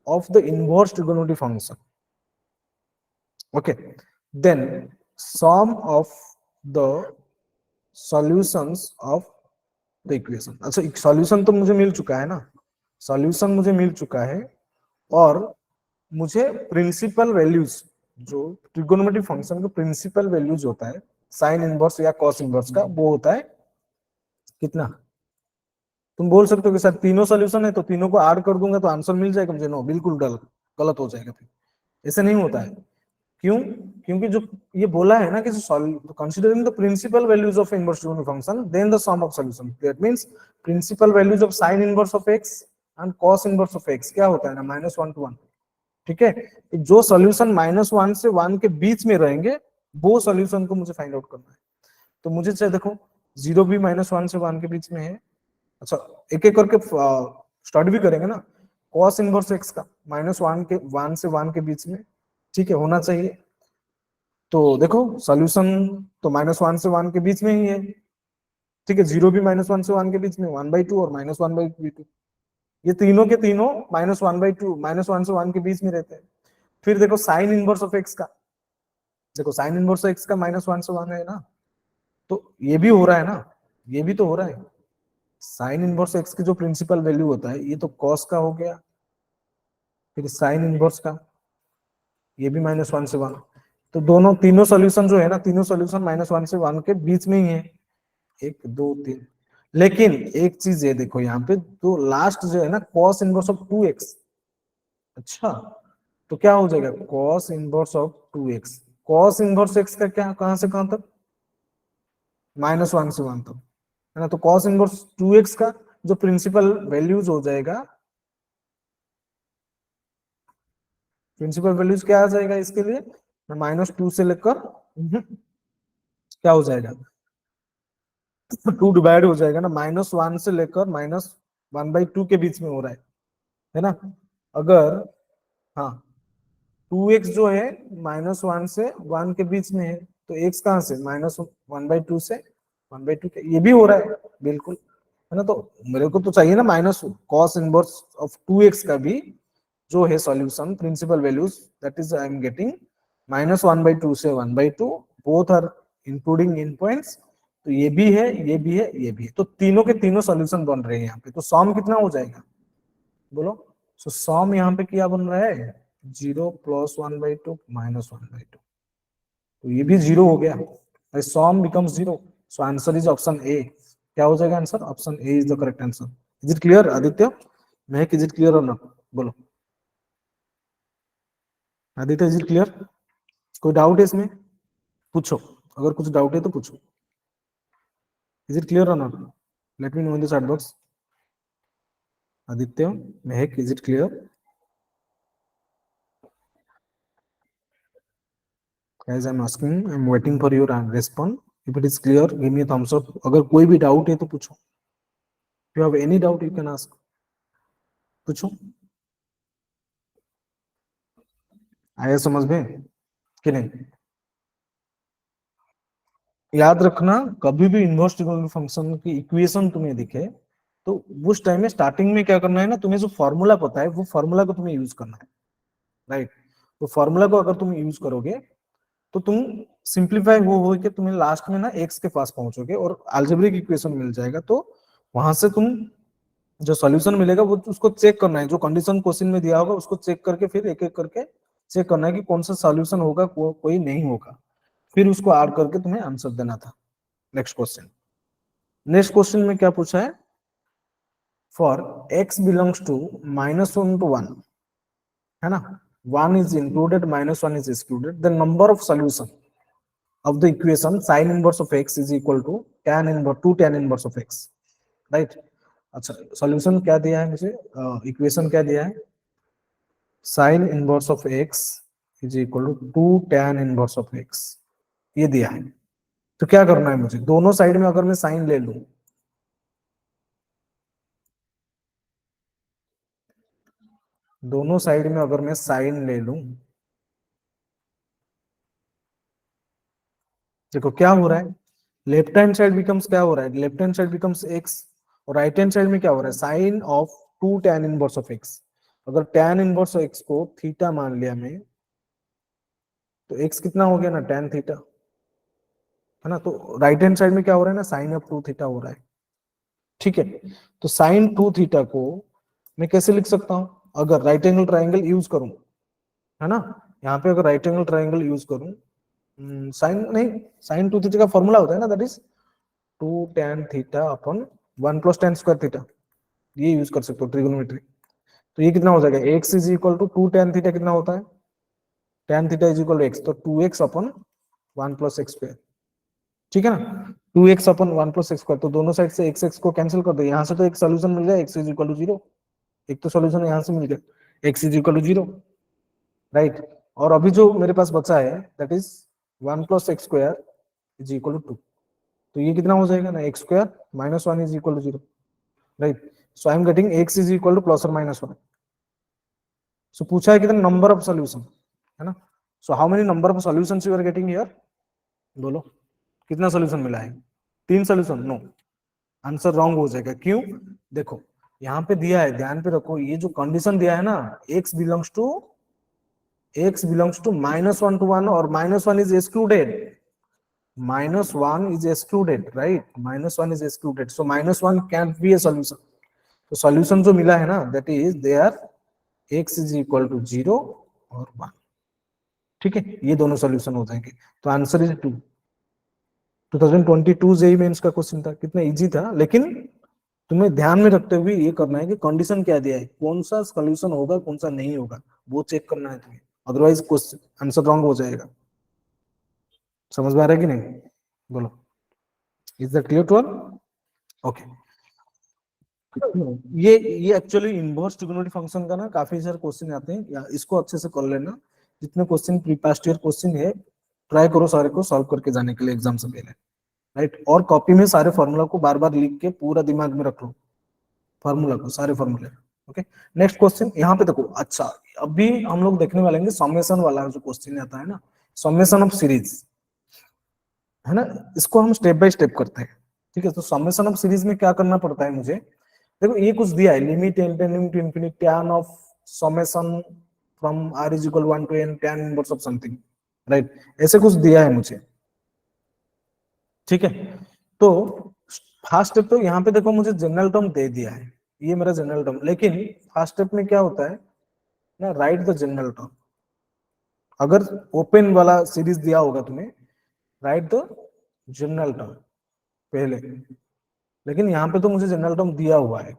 of the inverse trigonometry function. Okay, then sum of the solutions of the equation. अच्छा, एक solution तो मुझे मिल चुका है ना, सॉल्यूशन मुझे मिल चुका है, और मुझे प्रिंसिपल वैल्यूज, जो ट्रिगोनोमेट्रिक फंक्शन का प्रिंसिपल वैल्यूज होता है साइन इनवर्स या कॉस इनवर्स का, वो होता है कितना? तुम बोल सकते हो कि सर तीनों सॉल्यूशन है तो तीनों को ऐड कर दूंगा तो आंसर मिल जाएगा मुझे, नो, बिल्कुल गलत, गलत हो जाएगा फिर, ऐसे नहीं होता है। क्यों? क्योंकि जो ये बोला है ना कि considering the principal values of inverse trigonometric function then the sum of solution, that means principal values of sine inverse of x and cos inverse of x क्या होता है ना, -1 to 1। ठीक है, जो सॉल्यूशन -1 से 1 के बीच में रहेंगे वो सॉल्यूशन को मुझे फाइंड आउट करना है। तो मुझे चाहिए, देखो 0 भी -1 से 1 के बीच में है। अच्छा, एक एक करके स्टार्ट भी करेंगे ना, cos इनवर्स x का -1 से 1 के बीच में, ठीक है, होना चाहिए। तो देखो सॉल्यूशन तो -1 से 1 के बीच में ही है, ठीक है, 0 भी -1 से 1 के बीच में, 1/2 और -1/2, ये तीनों के तीनों -1/2 -1 से 1 के बीच में रहते हैं। फिर देखो साइन इनवर्स ऑफ x का, देखो साइन इनवर्स x का -1 से 1 है ना, तो ये भी हो रहा है ना, ये भी तो हो रहा है। साइन इनवर्स एक्स की जो प्रिंसिपल वैल्यू होता है, ये तो कॉस का हो गया, फिर साइन इनवर्स का, ये भी -1 से 1। तो दोनों तीनों सॉल्यूशन जो है ना, तीनों सॉल्यूशन -1 से 1 के बीच में ही है, 1 2 3। लेकिन एक चीज ये देखो यहाँ पे, तो लास्ट जो है ना कॉस इनवर्स ऑफ 2x, अच्छा, तो क्या हो जाएगा, cos inverse of 2x, cos inverse x का क्या, कहां से कहां तक, -1 से 1 तक, है ना। तो कॉस इनवर्स 2x का जो प्रिंसिपल वैल्यूज हो जाएगा, प्रिंसिपल वैल्यूज क्या आ जाएगा इसके लिए, -2 से लेकर क्या हो जाएगा, 2 डिवाइड हो जाएगा ना, -1 से लेकर -1/2 के बीच में हो रहा है ना। अगर, हाँ, 2x जो है -1 से 1 के बीच में है, तो x कहां से, -1/2 से 1/2 के, ये भी हो रहा है बिल्कुल, है ना। तो मेरे को तो चाहिए ना minus cos inverse of 2x का भी जो है solution principal values, that is I am getting -1/2 से 1/2, both are including in points. तो ये भी है, ये भी है, ये भी है, तो तीनों के तीनों सॉल्यूशन बन रहे हैं यहाँ पे। तो सम कितना हो जाएगा, बोलो? सो सम यहाँ पे क्या बन रहा है, 0 + 1/2 - 1/2, तो ये भी 0 हो गया, sum becomes 0, so answer is option A. क्या हो जाएगा answer, option A is the correct answer. Is it clear Aditya, Mahak, is it clear और नॉट, बोलो आदित्य, इज इट क्लियर, कोई डाउट है इसमें, पूछो, अगर कुछ डाउट है तो पूछो। इज इट क्लियर और not, let me know in the chat box. Aditya, Mahak, is it clear? As I'm asking, I'm waiting for your response. If it is clear, give me a thumbs up. अगर कोई भी doubt है तो पूछो। If you have any doubt, you can ask. पूछो, आया समझ में कि नहीं? याद रखना, कभी भी इनवर्स ट्रिगोनोमेट्रिक फंक्शन की इक्वेशन तुम्हें दिखे तो उस टाइम में स्टार्टिंग में क्या करना है ना, तुम्हें जो फॉर्मूला पता है वो फॉर्मूला को तुम्हें यूज करना है, राइट? तो फॉर्मूला को अगर तुम यूज करोगे तो तुम सिंप्लीफाई हो के तुम्हें लास्ट में ना एक्स के पास पहुंचोगे और अलजेब्रिक इक्वेशन मिल जाएगा। तो वहां से तुम जो सॉल्यूशन मिलेगा वो उसको चेक करना है, जो कंडीशन क्वेश्चन में दिया होगा उसको चेक करके फिर एक एक करके चेक करना है कि कौन सा सॉल्यूशन होगा, कोई नहीं होगा, फिर उसको ऐड करके तुम्हें आंसर देना था। नेक्स्ट क्वेश्चन, नेक्स्ट क्वेश्चन में क्या पूछा है, for x belongs to -1 to 1, है ना, 1 is included, -1 is excluded, the number of solution of the equation sin inverse of x is equal to tan inverse of x, right? अच्छा, solution क्या दिया है मुझे, इक्वेशन क्या दिया है, sine inverse of x is equal to 2 tan inverse of x, ये दिया है। तो क्या करना है मुझे, दोनों साइड में अगर मैं साइन ले लूं, दोनों साइड में अगर मैं साइन ले लूं, देखो क्या हो रहा है, लेफ्ट हैंड साइड बिकम्स क्या हो रहा है, left hand side becomes x, और राइट हैंड साइड में क्या हो रहा है, sine of 2 tan inverse of x. अगर tan इनवर्स एक्स को थीटा मान लिया मैं, तो एक्स कितना हो गया ना, tan थीटा, है ना? तो राइट हैंड साइड में क्या हो रहा है ना, साइन ऑफ 2 थीटा हो रहा है, ठीक है? तो साइन 2 थीटा को मैं कैसे लिख सकता हूं, अगर राइट एंगल ट्राइंगल यूज करूं, है ना, यहाँ पे अगर राइट एंगल ट्राइंगल यूज करूं, साइन नहीं, साइन 2 थीटा का फॉर्मूला होता है ना, that is 2 tan theta upon 1 + tan² theta, ये यूज कर सकते हो ट्रिगोनोमेट्री। तो ये कितना हो जाएगा, x is equal to 2 tan theta कितना होता है, tan theta is equal to x, तो 2x अपन 1 + x², ठीक है ना, 2x अपन 1 + x², तो दोनों साइड से x को कैंसिल कर दो, यहाँ से तो एक सोल्यूशन मिल जाए, x इज इक्वल टू 0, एक तो सोल्यूशन यहाँ से मिल गया, x is equal to 0, right? और अभी जो मेरे पास बचा है that is 1 + x² is equal to 2, तो ये कितना हो जाएगा ना, x² - 1 is equal to 0, right? So I am getting x is equal to +or -1। So पूछा है कितना नंबर ऑफ सॉल्यूशन, है ना? So how many number of solutions you are getting here, बोलो कितना सॉल्यूशन मिला है, 3 सॉल्यूशन, नो, आंसर रॉन्ग हो जाएगा, क्यों? देखो यहाँ पे दिया है, ध्यान पे रखो, ये जो कंडीशन दिया है ना, x बिलोंग्स टू -1 to 1 और -1 is excluded, -1 is excluded, right? -1 is excluded, so -1 can't be a solution. तो सॉल्यूशन जो मिला है ना, that is there x is equal to 0 और 1, ठीक है, ये दोनों सॉल्यूशन हो जाएंगे। तो आंसर इज 2। 2022 जेईई मेंस का क्वेश्चन था, कितना इजी था, लेकिन तुम्हें ध्यान में रखते हुए ये करना है कि कंडीशन क्या दिया है, कौन सा सॉल्यूशन होगा कौन सा नहीं होगा, वो चेक करना है तुम्हें, अदरवाइज क्वेश्चन आंसर रॉन्ग हो जाएगा। समझ में आ रहा है कि नहीं, बोलो, is that clear to all? Okay, ये एक्चुअली इनवर्स ट्रिगोनोमेट्रिक फंक्शन का ना काफी सारे क्वेश्चन आते हैं, या इसको अच्छे से कर लेना, जितने question pre past year question है ट्राई करो सारे को सॉल्व करके जाने के लिए एग्जाम से पहले, राइट? और कॉपी में सारे फॉर्मूला को बार बार लिख के पूरा दिमाग में रख लो, फॉर्मूला को, सारे फॉर्मूले, ओके? नेक्स्ट क्वेश्चन यहाँ पे देखो, अच्छा अभी हम लोग देखने वाले हैं समेशन वाला जो क्वेश्चन आता है ना, समेशन ऑफ सीरीज, है ना, इसको हम स्टेप बाय स्टेप करते हैं, ठीक है? तो समेशन ऑफ सीरीज में क्या करना पड़ता है मुझे, देखो ये कुछ दिया है, limit tending to infinity tan of summation from r is equal 1 to n tan inverse of something, right? ऐसे कुछ दिया है मुझे, ठीक है? तो फर्स्ट स्टेप तो यहाँ पे देखो मुझे जनरल टर्म दे दिया है, ये मेरा जनरल टर्म। लेकिन फर्स्ट स्टेप में क्या होता है ना, राइट द जनरल टर्म। अगर ओपन वाला सीरीज दिया होगा तुम्हें, राइट द जनरल टर्म पहले, लेकिन यहाँ पे तो मुझे जनरल टर्म दिया हुआ है,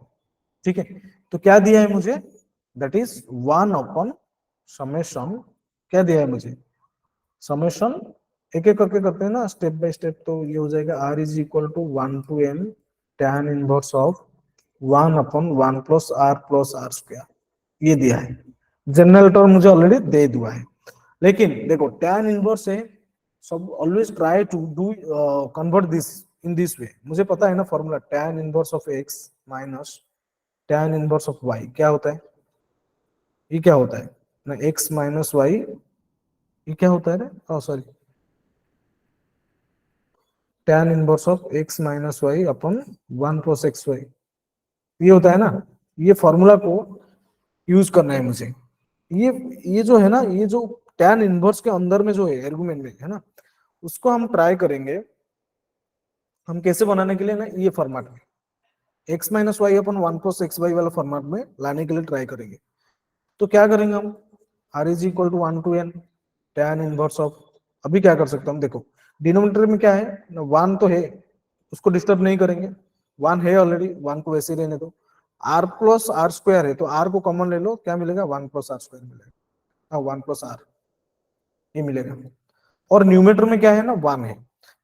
ठीक है। तो क्या दिया है मुझे, दैट इज 1 समेशन, क्या दिया है मुझे, समेशन, एक एक करके करते हैं ना स्टेप बाय स्टेप। तो ये हो जाएगा r is equal to 1 to n tan inverse of 1/1 plus r square, ये दिया है। जनरल टर्म मुझे ऑलरेडी दे दिया है। लेकिन देखो tan इनवर्स है, सब always try to do convert this in this way. मुझे पता है ना formula, tan inverse of x minus tan inverse of y क्या होता है, ये क्या होता है ना, x माइनस y, ये क्या होता है ना, sorry, tan inverse of x minus y upon 1 + xy, ये होता है ना। ये फॉर्मूला को यूज करना है मुझे। ये जो है ना, ये जो tan इनवर्स के अंदर में जो है आर्गुमेंट में है ना, उसको हम ट्राई करेंगे, हम कैसे बनाने के लिए ना, ये फॉर्मेट में x minus y upon 1 + xy वाला फॉर्मेट में लाने के लिए ट्राई करेंगे। तो क्या करेंगे हम, r is equal to 1 to n tan inverse of, अभी क्या कर सकते हैं हम, देखो डिनोमिनेटर में क्या है ना, 1 तो है, उसको डिस्टर्ब नहीं करेंगे, 1 है ऑलरेडी, 1 को वैसे ही रहने दो। r प्लस आर स्क्वायर है, तो r को कॉमन ले लो, क्या मिलेगा, 1 + r स्क्वायर मिलेगा, हाँ 1 + r, ये मिलेगा। और न्यूमेटर में क्या है ना, 1 है,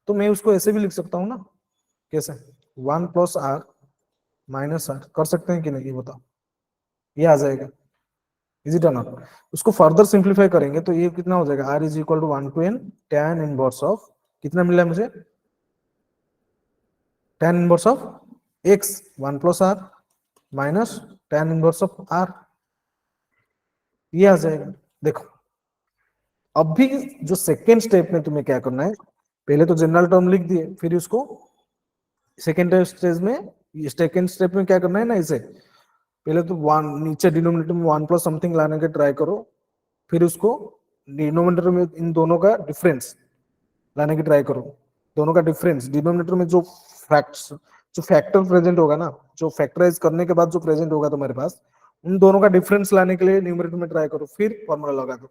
तो मैं उसको ऐसे भी लिख सकता हूँ ना, कैसे, 1 + r माइनस r, कर सकते हैं कि नहीं, ये बताओ, ये आ जाएगा, इज इट नॉट। उसको फर्दर सिंप्लीफाई करेंगे तो ये कितना हो जाएगा, r is equal to 1 to n tan inverse of, कितना मिला है मुझे, tan inverse of x 1 + r minus tan inverse of r, ये आ जाएगा। देखो अभी जो सेकेंड स्टेप में तुम्हें क्या करना है, पहले तो जनरल टर्म लिख दिए, फिर उसको सेकेंड स्टेज में, सेकेंड स्टेप में क्या करना है ना, इसे पहले तो वन नीचे डिनोमिनेटर में 1 प्लस समथिंग लाने के ट्राई करो, फिर उसको डिनोमिनेटर में इन दोनों का डिफरेंस लाने की ट्राई करो। दोनों का डिफरेंस डिनोमिनेटर में जो फैक्ट्स, जो फैक्टर प्रेजेंट होगा ना, जो फैक्टराइज करने के बाद जो प्रेजेंट होगा तुम्हारे पास, उन दोनों का डिफरेंस लाने के लिए न्यूमरेटर में ट्राई करो, फिर फॉर्मूला लगा दो।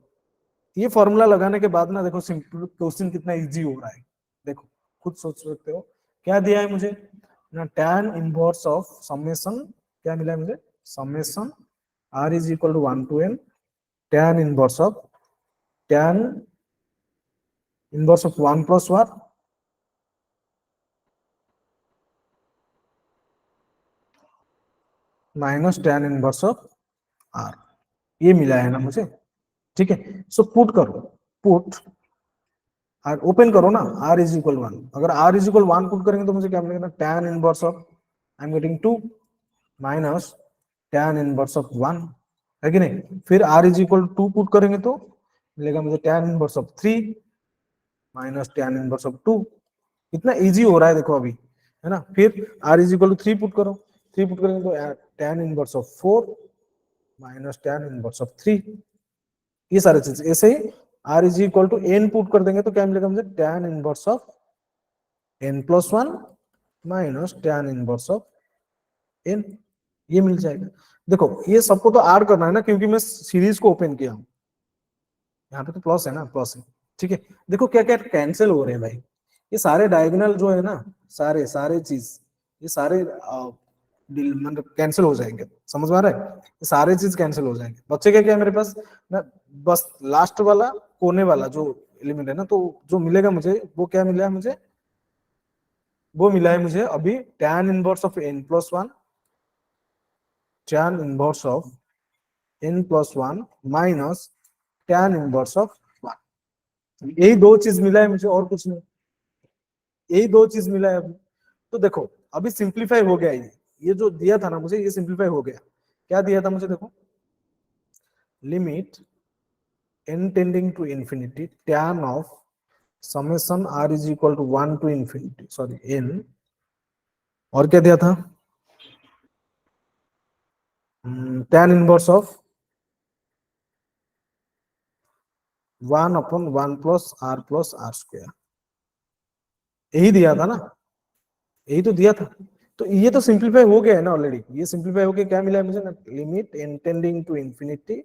ये फॉर्मूला लगाने के बाद ना देखो सिंपल क्वेश्चन कितना इजी हो रहा है, देखो खुद सोच सकते हो। क्या दिया है मुझे ना, tan इनवर्स ऑफ समेशन, क्या मिला है मुझे, summation r is equal to 1 to n tan inverse of, tan inverse of 1 + 1 minus tan inverse of r, ये मिला है ना मुझे, ठीक है। सो पुट करो, पुट और ओपन करो ना, r इज इक्वल 1, अगर r इज इक्वल 1 पुट करेंगे तो मुझे क्या मिलेगा ना, tan inverse of, I am getting 2 minus tan inverse of 1, है कि नहीं। फिर r इज इक्वल 2 पुट करेंगे तो मिलेगा मुझे tan inverse of 3 minus tan inverse of 2। इतना इजी हो रहा है देखो अभी, है ना। फिर r is equal to 3 put करो, 3 पुट करेंगे तो tan inverse of 4 minus tan inverse of 3, ये सारे चीज ऐसे ही। r is equal to n put कर देंगे तो क्या मिलेगा मुझे, tan inverse of n+1 minus tan inverse of n, ये मिल जाएगा। देखो ये सबको तो ऐड करना है ना, क्योंकि मैं सीरीज को ओपन किया हूं, यहाँ पे तो प्लस है ना, प्लस है, ठीक है। देखो क्या क्या कैंसिल हो रहे हैं भाई, ये सारे डायगोनल जो है ना, सारे सारे चीज, ये सारे मतलब कैंसिल हो जाएंगे, समझ में आ रहा है, ये सारे चीज कैंसिल हो जाएंगे। बच्चे क्या क्या है मेरे पास ना, बस लास्ट वाला कोने वाला जो एलिमेंट है ना, तो जो मिलेगा मुझे वो क्या मिला है मुझे, वो मिला है मुझे अभी tan inverse of n+1, tan inverse of n+1 minus tan inverse of 1, यही दो चीज मिला है मुझे और कुछ नहीं, यही दो चीज मिला है अभी। तो देखो अभी सिंप्लीफाई हो गया, ये जो दिया था ना मुझे, ये सिंप्लीफाई हो गया। क्या दिया था मुझे, देखो limit n tending to infinity tan of summation r is equal to 1 to infinity, sorry n, और क्या दिया था, tan inverse of 1/1 plus r square, यही दिया था ना, यही तो दिया था। तो ये तो सिंप्लीफाई हो गया है ना ऑलरेडी, ये सिंप्लीफाई हो गया, क्या मिला है मुझे ना, limit n tending to infinity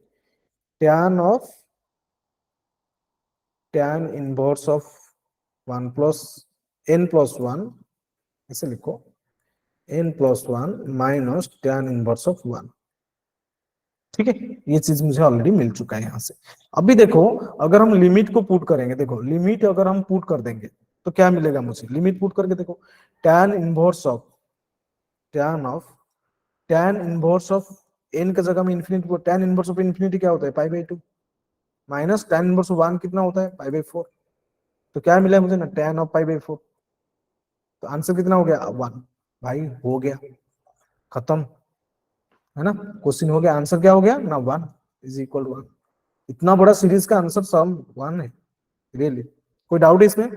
tan inverse of 1 plus n plus 1, ऐसे लिखो, n plus 1 minus tan inverse of 1। ठीक है, ये चीज मुझे ऑलरेडी मिल चुका है यहाँ से। अभी देखो, अगर हम लिमिट को पुट करेंगे, देखो लिमिट अगर हम पुट कर देंगे तो क्या मिलेगा मुझे, लिमिट पुट करके देखो, tan inverse of tan inverse of n के जगह में infinity, tan inverse of infinity क्या होता है, पाई by 2 minus tan inverse of 1 कितना होता है, पाई बाई 4। तो क्या मिला है मुझे ना, tan ऑफ पाई बाई 4। तो आंसर कितना हो गया, 1। भाई हो गया, खत्म, है ना, क्वेश्चन हो गया, आंसर क्या हो गया ना, 1 इज इक्वल टू 1। इतना बड़ा सीरीज का आंसर सम 1 है, रियली। कोई डाउट है इसमें?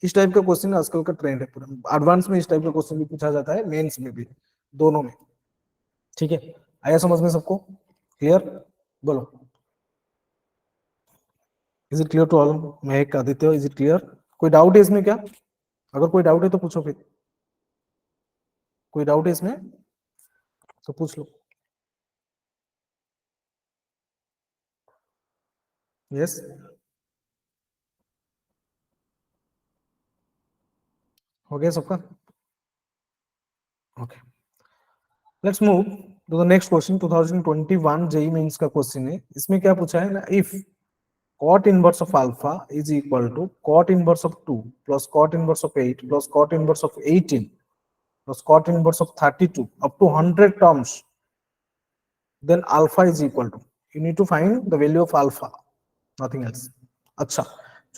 इस टाइप का क्वेश्चन आजकल का ट्रेंड है पूरा, एडवांस में इस टाइप का क्वेश्चन भी पूछा जाता है, मेंस में भी, दोनों में। ठीक है, आया समझ में सबको, क्लियर? बोलो, is it clear to all? Mahak, Aditya, is it clear? कोई डाउट है इसमें क्या? अगर कोई डाउट है तो पूछो फिर, कोई डाउट है इसमें तो पूछ लो। यस, हो गया सबका? Okay, let's move to the next question. 2021 JEE mains का क्वेश्चन है, इसमें क्या पूछा है ना, if cot inverse of alpha is equal to cot inverse of 2 plus cot inverse of 8 plus cot inverse of 18 plus cot inverse of 32 up to 100 terms, then alpha is equal to, you need to find the value of alpha, nothing else। अच्छा,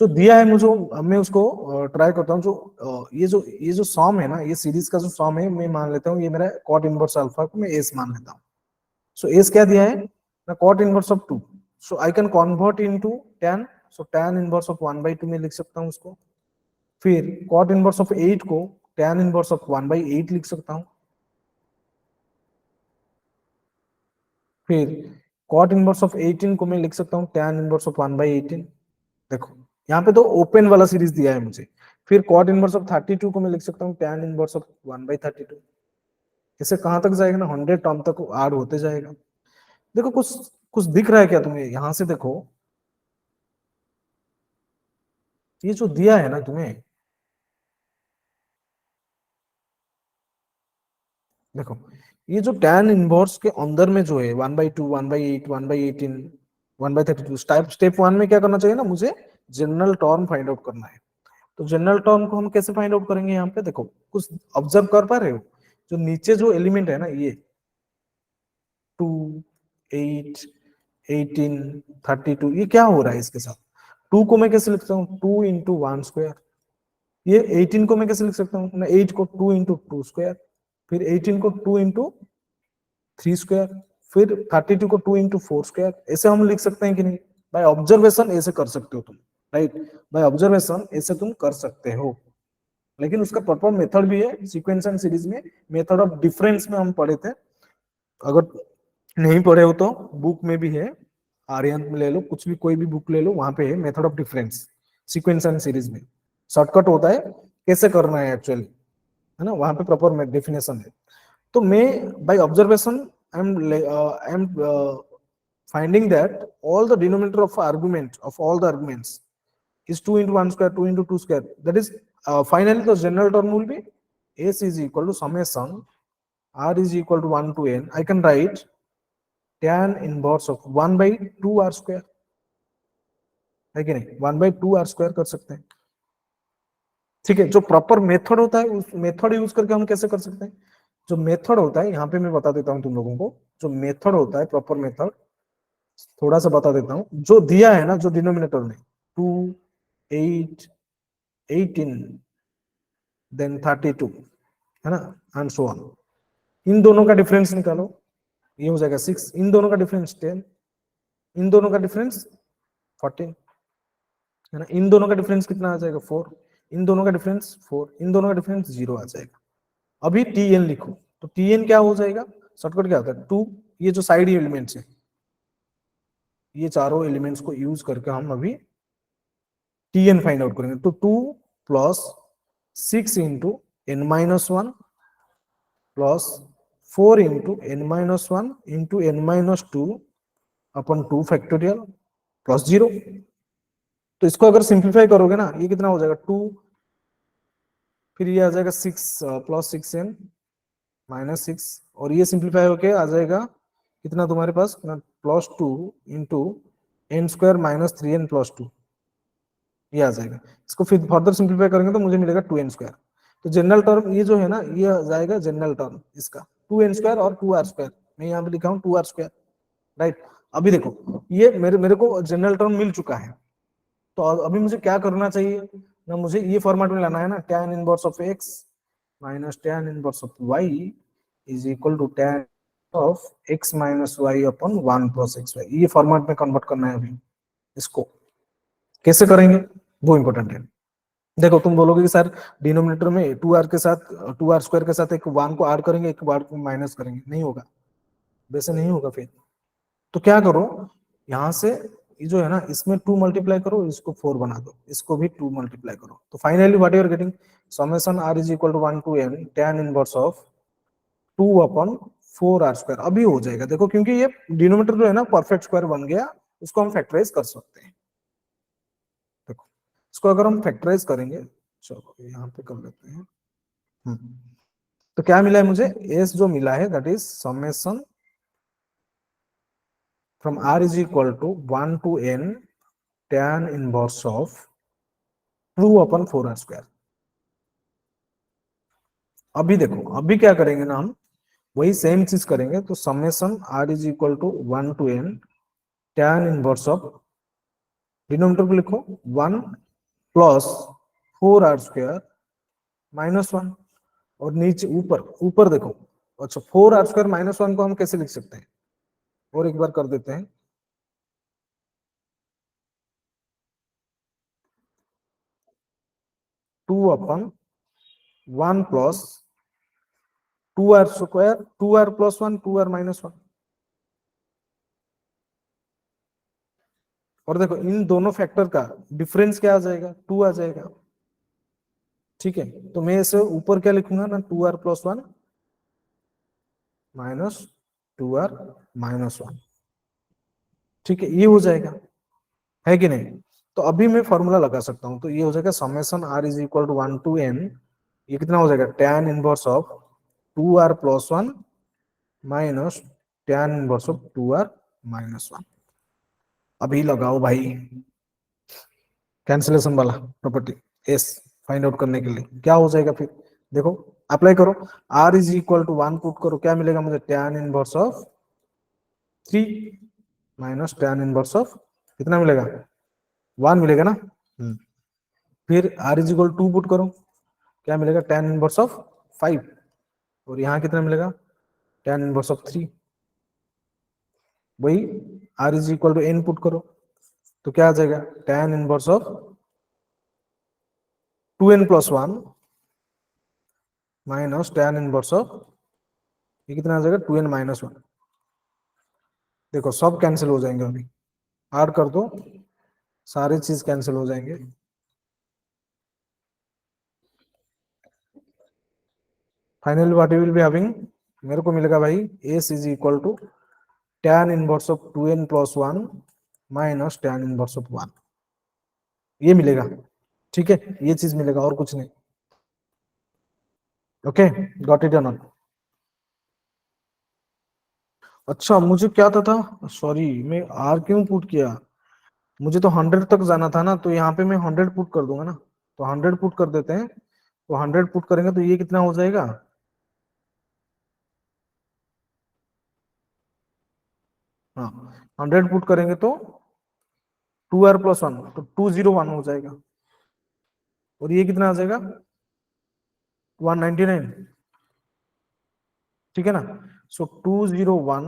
जो दिया है मुझे, मैं उसको try करता हूँ, जो ये जो सॉम है ना, ये सीरीज का जो सॉम है, मैं मान लेता हूँ ये मेरा कॉट इनवर्स अल्फा को मैं एस मान लेता हूँ। सो एस क्या दिया है ना, cot inverse of 2, so I can convert into tan, सो tan इनवर्स ऑफ 1/2 में लिख सकता हूँ उसको। फिर कॉट इनवर्स ऑफ 8 को tan इनवर्स ऑफ 1/8 लिख सकता हूँ। फिर कॉट इनवर्स ऑफ 18 को मैं लिख सकता हूँ tan इनवर्स ऑफ 1/18। देखो यहाँ पे तो ओपन वाला सीरीज दिया है मुझे। फिर कॉट इनवर्स ऑफ 32 को मैं लिख सकता हूँ tan इनवर्स ऑफ 1/32। इसे कहां तक जाएगा ना, 100 टर्म तक ऐड होते जाएगा। देखो कुछ कुछ दिख रहा है क्या तुम्हें, यहां से देखो, ये जो दिया है ना तुम्हें, देखो ये जो tan इनवर्स के अंदर में जो है 1/2 1/8 1/18 1/32, स्टेप 1 में क्या करना चाहिए ना, मुझे जनरल टर्म फाइंड आउट करना है। तो जनरल टर्म को हम कैसे फाइंड आउट करेंगे, यहाँ पे देखो कुछ ऑब्जर्व कर पा रहे हो, जो नीचे जो एलिमेंट है ना, ये 2 8 18 32, ये क्या हो रहा है इसके साथ। 2 को मैं कैसे लिख सकता हूँ, 2 इंटू 1 स्क्वायर। ये 18 को मैं कैसे लिख सकता हूँ ना, 8 को 2 इंटू 2 स्क्वायर। फिर 18 को 2 इंटू 3 स्क्वायर। फिर 32 को 2 इंटू 4 स्क्वायर। ऐसे हम लिख सकते हैं कि नहीं? बाय ऑब्जर्वेशन ऐसे कर सकते हो तुम, राइट, बाय ऑब्जर्वेशन ऐसे तुम कर सकते हो। लेकिन उसका प्रॉपर मेथड भी है, सीक्वेंस एंड सीरीज में मेथड ऑफ डिफरेंस में हम पढ़े थे। अगर नहीं पढ़े हो तो बुक में भी है, आर्यन में ले लो, कुछ भी कोई भी बुक ले लो, वहां पे है method of difference, sequence and series में शॉर्टकट होता है कैसे करना है एक्चुअली, है ना, वहां पे प्रॉपर डेफिनेशन है। तो मैं by observation I am finding that all the denominator of argument of all the arguments is 2 into 1 square 2 into 2 square, that is finally the general term will be s is equal to summation r is equal to 1 to n, I can write tan inverse of 1/2 r square, है कि नहीं, 1/2 r square कर सकते हैं। ठीक है, जो proper method होता है उस मेथड यूज करके हम कैसे कर सकते हैं, जो मेथड होता है यहाँ पे मैं बता देता हूँ तुम लोगों को, जो मेथड होता है प्रॉपर मेथड थोड़ा सा बता देता हूँ। जो दिया है ना, जो डिनोमिनेटर में 2 8 18 देन 32, है ना, एंड सो ऑन, इन दोनों का डिफरेंस निकालो, ये हो जाएगा 6, इन दोनों का डिफरेंस 10, इन दोनों का डिफरेंस 14, है ना, इन दोनों का डिफरेंस कितना आ जाएगा 4, इन दोनों का डिफरेंस 4, इन दोनों का डिफरेंस 0 आ जाएगा। अभी टी एन लिखो, तो टी एन क्या हो जाएगा, शॉर्टकट क्या होता है 2, ये जो साइड एलिमेंट्स है, ये चारों एलिमेंट्स को यूज करके हम अभी टी एन फाइंड आउट करेंगे। तो 2 plus 6 into n-1 plus 4 into n minus 1 into n minus 2 अपन 2 फैक्टोरियल प्लस 0। तो इसको अगर सिंप्लीफाई करोगे ना, ये कितना हो जाएगा 2, फिर ये आ जाएगा 6 प्लस 6n माइनस 6, और ये सिंप्लीफाई होके आ जाएगा कितना तुम्हारे पास plus 2 into N square minus 3n plus 2, ये आ जाएगा। इसको फिर फर्दर सिंप्लीफाई करेंगे तो मुझे मिलेगा 2n स्क्वायर। तो जनरल टर्म ये जो है ना, ये आ जाएगा जनरल टर्म इसका 2n स्क्वायर और 2r स्क्वायर, मैं यहाँ पे लिखा हूँ 2r स्क्वायर, राइट। अभी देखो ये मेरे मेरे को जनरल टर्म मिल चुका है, तो अभी मुझे क्या करना चाहिए ना, मुझे ये फॉर्मेट में लाना है ना, tan inverse of x minus tan inverse of y is equal to tan of x minus y upon 1 plus x y, ये फॉर्मेट में कन्वर्ट करना है अभी। इसको कैसे करेंगे वो इंपॉर्टेंट है। देखो तुम बोलोगे कि सर डिनोमिनेटर में 2r के साथ 2r स्क्वायर के साथ एक 1 को ऐड करेंगे, एक 1 को माइनस करेंगे, नहीं होगा, वैसे नहीं होगा। फिर तो क्या करो, यहाँ से ये जो है ना, इसमें 2 मल्टीप्लाई करो, इसको 4 बना दो, इसको भी 2 मल्टीप्लाई करो, तो finally what you are getting summation r is equal to 1 to n tan inverse of 2 upon 4r square. अभी हो जाएगा देखो, क्योंकि ये डिनोमिनेटर जो है ना परफेक्ट स्क्वायर बन गया, उसको हम फैक्टराइज कर सकते हैं। देखो इसको अगर हम फैक्टराइज करेंगे, चलो यहाँ पे कर लेते हैं। तो क्या मिला है मुझे, s जो मिला है that is summation from r is equal to 1 to n tan inverse of 2 upon 4r square. अभी देखो अभी क्या करेंगे ना, हम वही सेम चीज करेंगे, तो summation r is equal to 1 to n tan inverse of, denominator को लिखो 1 प्लस 4r स्क्वायर माइनस 1, और नीचे ऊपर ऊपर देखो, अच्छा 4r स्क्वायर माइनस 1 को हम कैसे लिख सकते हैं, और एक बार कर देते हैं, 2 अपन 1 plus 2r square 2r plus 1 2r minus 1। और देखो इन दोनों फैक्टर का डिफरेंस क्या आ जाएगा, 2 आ जाएगा, ठीक है। तो मैं इसे ऊपर क्या लिखूंगा ना, 2r plus 1 minus 2r minus 1, ठीक है, ये हो जाएगा, है कि नहीं। तो अभी मैं फॉर्मूला लगा सकता हूं, तो ये हो जाएगा summation r is equal to 1 to n, ये कितना हो जाएगा tan inverse of 2r plus 1 minus tan inverse of 2r minus 1। अभी लगाओ भाई कैंसिलेशन वाला प्रॉपर्टी, एस फाइंड आउट करने के लिए क्या हो जाएगा, फिर देखो अप्लाई करो, r is equal to 1 put करो, क्या मिलेगा मुझे tan inverse of 3 minus tan inverse of कितना मिलेगा 1 मिलेगा ना। फिर r इज इक्वल 2 पुट करो, क्या मिलेगा tan इनवर्स ऑफ 5, और यहाँ कितना मिलेगा tan इनवर्स ऑफ 3, वही r is equal to n put करो, तो क्या आ जाएगा tan inverse of 2n plus 1 minus tan inverse of, ये कितना आ जाएगा 2n माइनस 1। देखो सब कैंसिल हो जाएंगे, अभी ऐड कर दो, सारी चीज कैंसिल हो जाएंगे। Finally what you will be having, मेरे को मिलेगा भाई s is equal to tan inverse of 2n plus 1 minus tan inverse of 1, ये मिलेगा, ठीक है, ये चीज मिलेगा और कुछ नहीं। Okay got it not. अच्छा मुझे क्या था सॉरी मैं r क्यों पुट किया, मुझे तो 100 तक जाना था ना, तो यहाँ पे मैं 100 पुट कर दूंगा ना, तो 100 पुट कर देते हैं, तो 100 पुट करेंगे तो ये कितना हो जाएगा, हाँ 100 पुट करेंगे तो 2r प्लस 1, तो 201 हो जाएगा, और ये कितना आ जाएगा 199, ठीक है ना। सो 201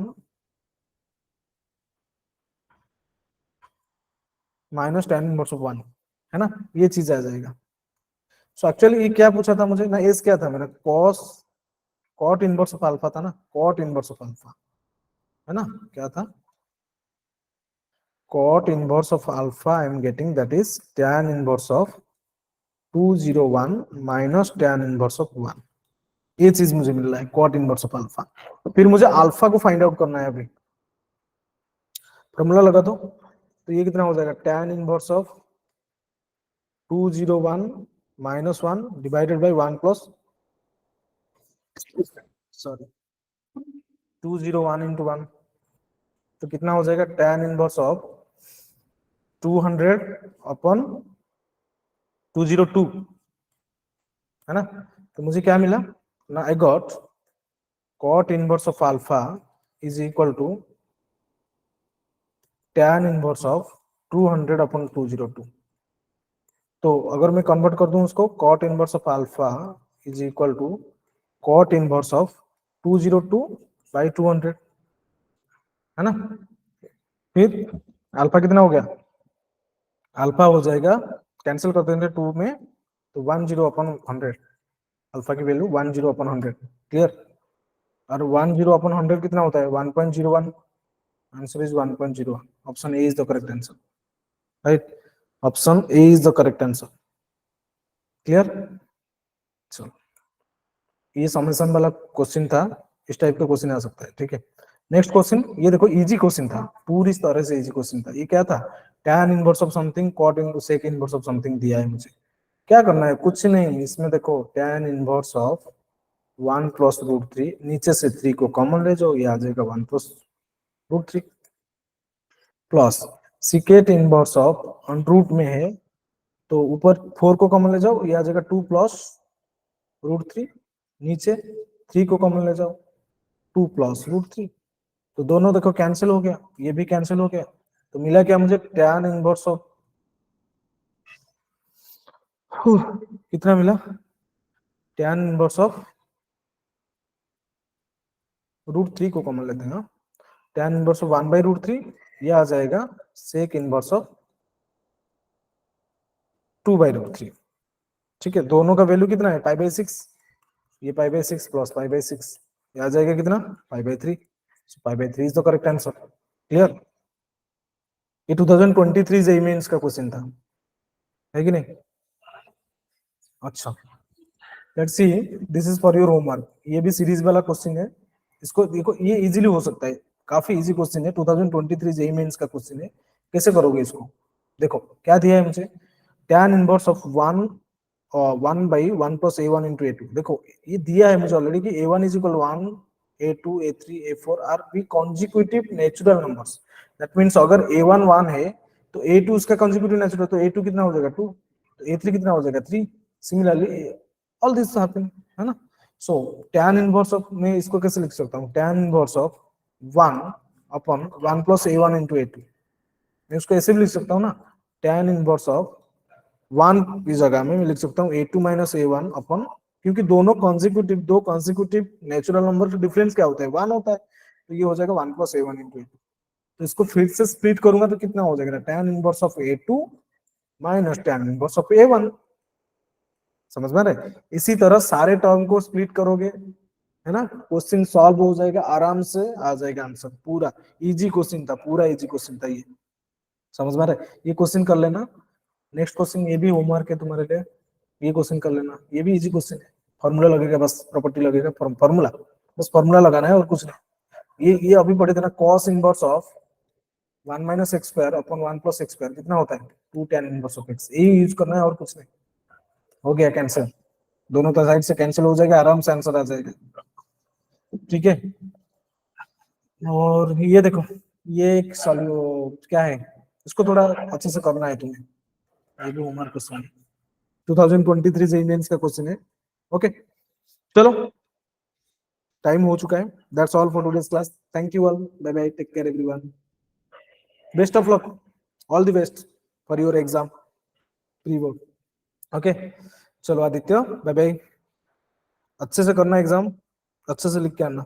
माइनस tan इनवर्स ऑफ 1, है ना, ये चीज आ जाएगा। सो एक्चुअली ये क्या पूछा था मुझे ना, एस क्या था मेरा, cos cot inverse of alpha था ना, कॉट इनवर्स ऑफ अल्फा, है ना, क्या था cot inverse of alpha I am getting, that is tan inverse of 201 minus tan inverse of 1, ये चीज मुझे मिल रहा है कॉट इनवर्स ऑफ अल्फा। फिर मुझे अल्फा को फाइंड आउट करना है अभी, फॉर्मूला लगा दो। तो ये कितना हो जाएगा, tan inverse of 201 minus 1 divided by 1 plus, sorry 201 into 1, तो कितना हो जाएगा tan इनवर्स ऑफ 200 अपन 202, है ना। तो मुझे क्या मिला ना, I got cot inverse of alpha is equal to tan inverse of 200 upon 202। तो अगर मैं कन्वर्ट कर दूं उसको, cot inverse of alpha is equal to cot inverse of 202 by 200, है ना। फिर अल्फा कितना हो गया, अल्फा हो जाएगा, कैंसिल कर देंगे 2 में, तो 10 अपन 100, अल्फा की वैल्यू 10 अपन 100, क्लियर। और 10 अपन 100 कितना होता है 1.01, answer is 1.01, option A is the correct answer, right, option A is the correct answer, clear. चलो ये समेशन वाला क्वेश्चन था, इस टाइप का क्वेश्चन आ सकता है, ठीक है। नेक्स्ट क्वेश्चन, ये देखो इजी क्वेश्चन था, पूरी तरह से इजी क्वेश्चन था। ये क्या था, tan inverse of something cot sec inverse of something दिया है मुझे, क्या करना है, कुछ नहीं, इसमें देखो tan inverse of 1 plus root 3, नीचे से 3 को कॉमन ले जाओ, ये आ जाएगा 1 plus root 3, plus secant inverse of root में है, तो ऊपर 4 को कॉमन ले जाओ, ये आ जाएगा 2 प्लस रूट 3, नीचे 3 को कॉमन ले जाओ, 2 प्लस रूट 3, तो दोनों देखो कैंसिल हो गया, ये भी कैंसिल हो गया, तो मिला क्या मुझे, tan इनवर्स ऑफ, कितना मिला, tan इनवर्स ऑफ रूट 3 को कॉमन लेते हैं, tan inverse of 1 by root 3, ये आ जाएगा sec inverse of 2 by root 3, ठीक है। दोनों का वैल्यू कितना है, पाई बाई 6, ये pi by 6 plus pi by 6, ये आ जाएगा कितना, pi by 3, pi by 3 is the correct answer, clear. ये 2023 जेईई मेंस का क्वेश्चन था, है कि नहीं। अच्छा, let's see, this is for your homework, ये भी सीरीज वाला क्वेश्चन है, इसको देखो, ये इजीली हो सकता है, काफी इजी क्वेश्चन है, 2023 जेईई मेंस का क्वेश्चन है। कैसे करोगे इसको, देखो क्या दिया है मुझे, tan inverse of 1 1 by 1 plus a1 into a2, देखो ये दिया है मुझे ऑलरेडी कि a1 is equal 1, a2 a3 a4 are be consecutive natural numbers, that means अगर a1 1 है तो a2 उसका कॉन्जिक्यूटिव नेचुरल, तो a2 कितना हो जाएगा 2, तो a3 कितना हो जाएगा 3, सिमिलरली ऑल दिस हैपन, है ना। सो tan इनवर्स ऑफ, मैं इसको कैसे लिख सकता हूँ, tan inverse of 1 upon 1 plus a1 into a2, मैं उसको ऐसे भी लिख सकता हूँ ना, tan इनवर्स ऑफ 1 की जगह में मैं लिख सकता हूँ a2 माइनस a1 अपन, क्योंकि दोनों कॉन्जिक्यूटिव, दो कॉन्जिक्यूटिव नेचुरल नंबर का डिफरेंस क्या होता है, 1 होता है, तो ये हो जाएगा 1 प्लस a1 इंटू a2। तो इसको फिर से स्प्लिट करूंगा तो कितना हो जाएगा, tan inverse of a2 minus tan inverse of a1, समझ में आ रहा है। इसी तरह सारे टर्म को स्प्लिट करोगे, है ना, क्वेश्चन सॉल्व हो जाएगा, आराम से आ जाएगा आंसर, पूरा इजी क्वेश्चन था, पूरा इजी क्वेश्चन था ये, समझ में आ रहा है। ये क्वेश्चन कर लेना, नेक्स्ट क्वेश्चन ये भी होमवर्क है तुम्हारे लिए, ये क्वेश्चन कर लेना, ये भी इजी क्वेश्चन है, फॉर्मूला लगेगा बस, प्रॉपर्टी लगेगा, फॉर्मूला, बस फॉर्मूला लगाना है और कुछ नहीं। ये अभी पढ़े थे ना, cos inverse of 1 minus x square upon 1 plus x square कितना होता है 2 tan इनवर्स ऑफ x, ये यूज करना है और कुछ नहीं, हो गया कैंसिल, दोनों का साइड से कैंसिल हो जाएगा, आराम से आंसर आ जाएगा, ठीक है। और ये देखो, ये एक सॉल्यू क्या है, इसको थोड़ा अच्छे से करना है तुम्हें, ये भी होमवर्क क्वेश्चन है, 2023 से इंडियंस का क्वेश्चन है, ओके। चलो टाइम हो चुका है, that's all for today's class, thank you all, bye bye, take care everyone, best of luck, all the best for your exam pre board, okay. चलो Aditya, bye bye, अच्छे से करना एग्जाम, अच्छे से लिख के आना।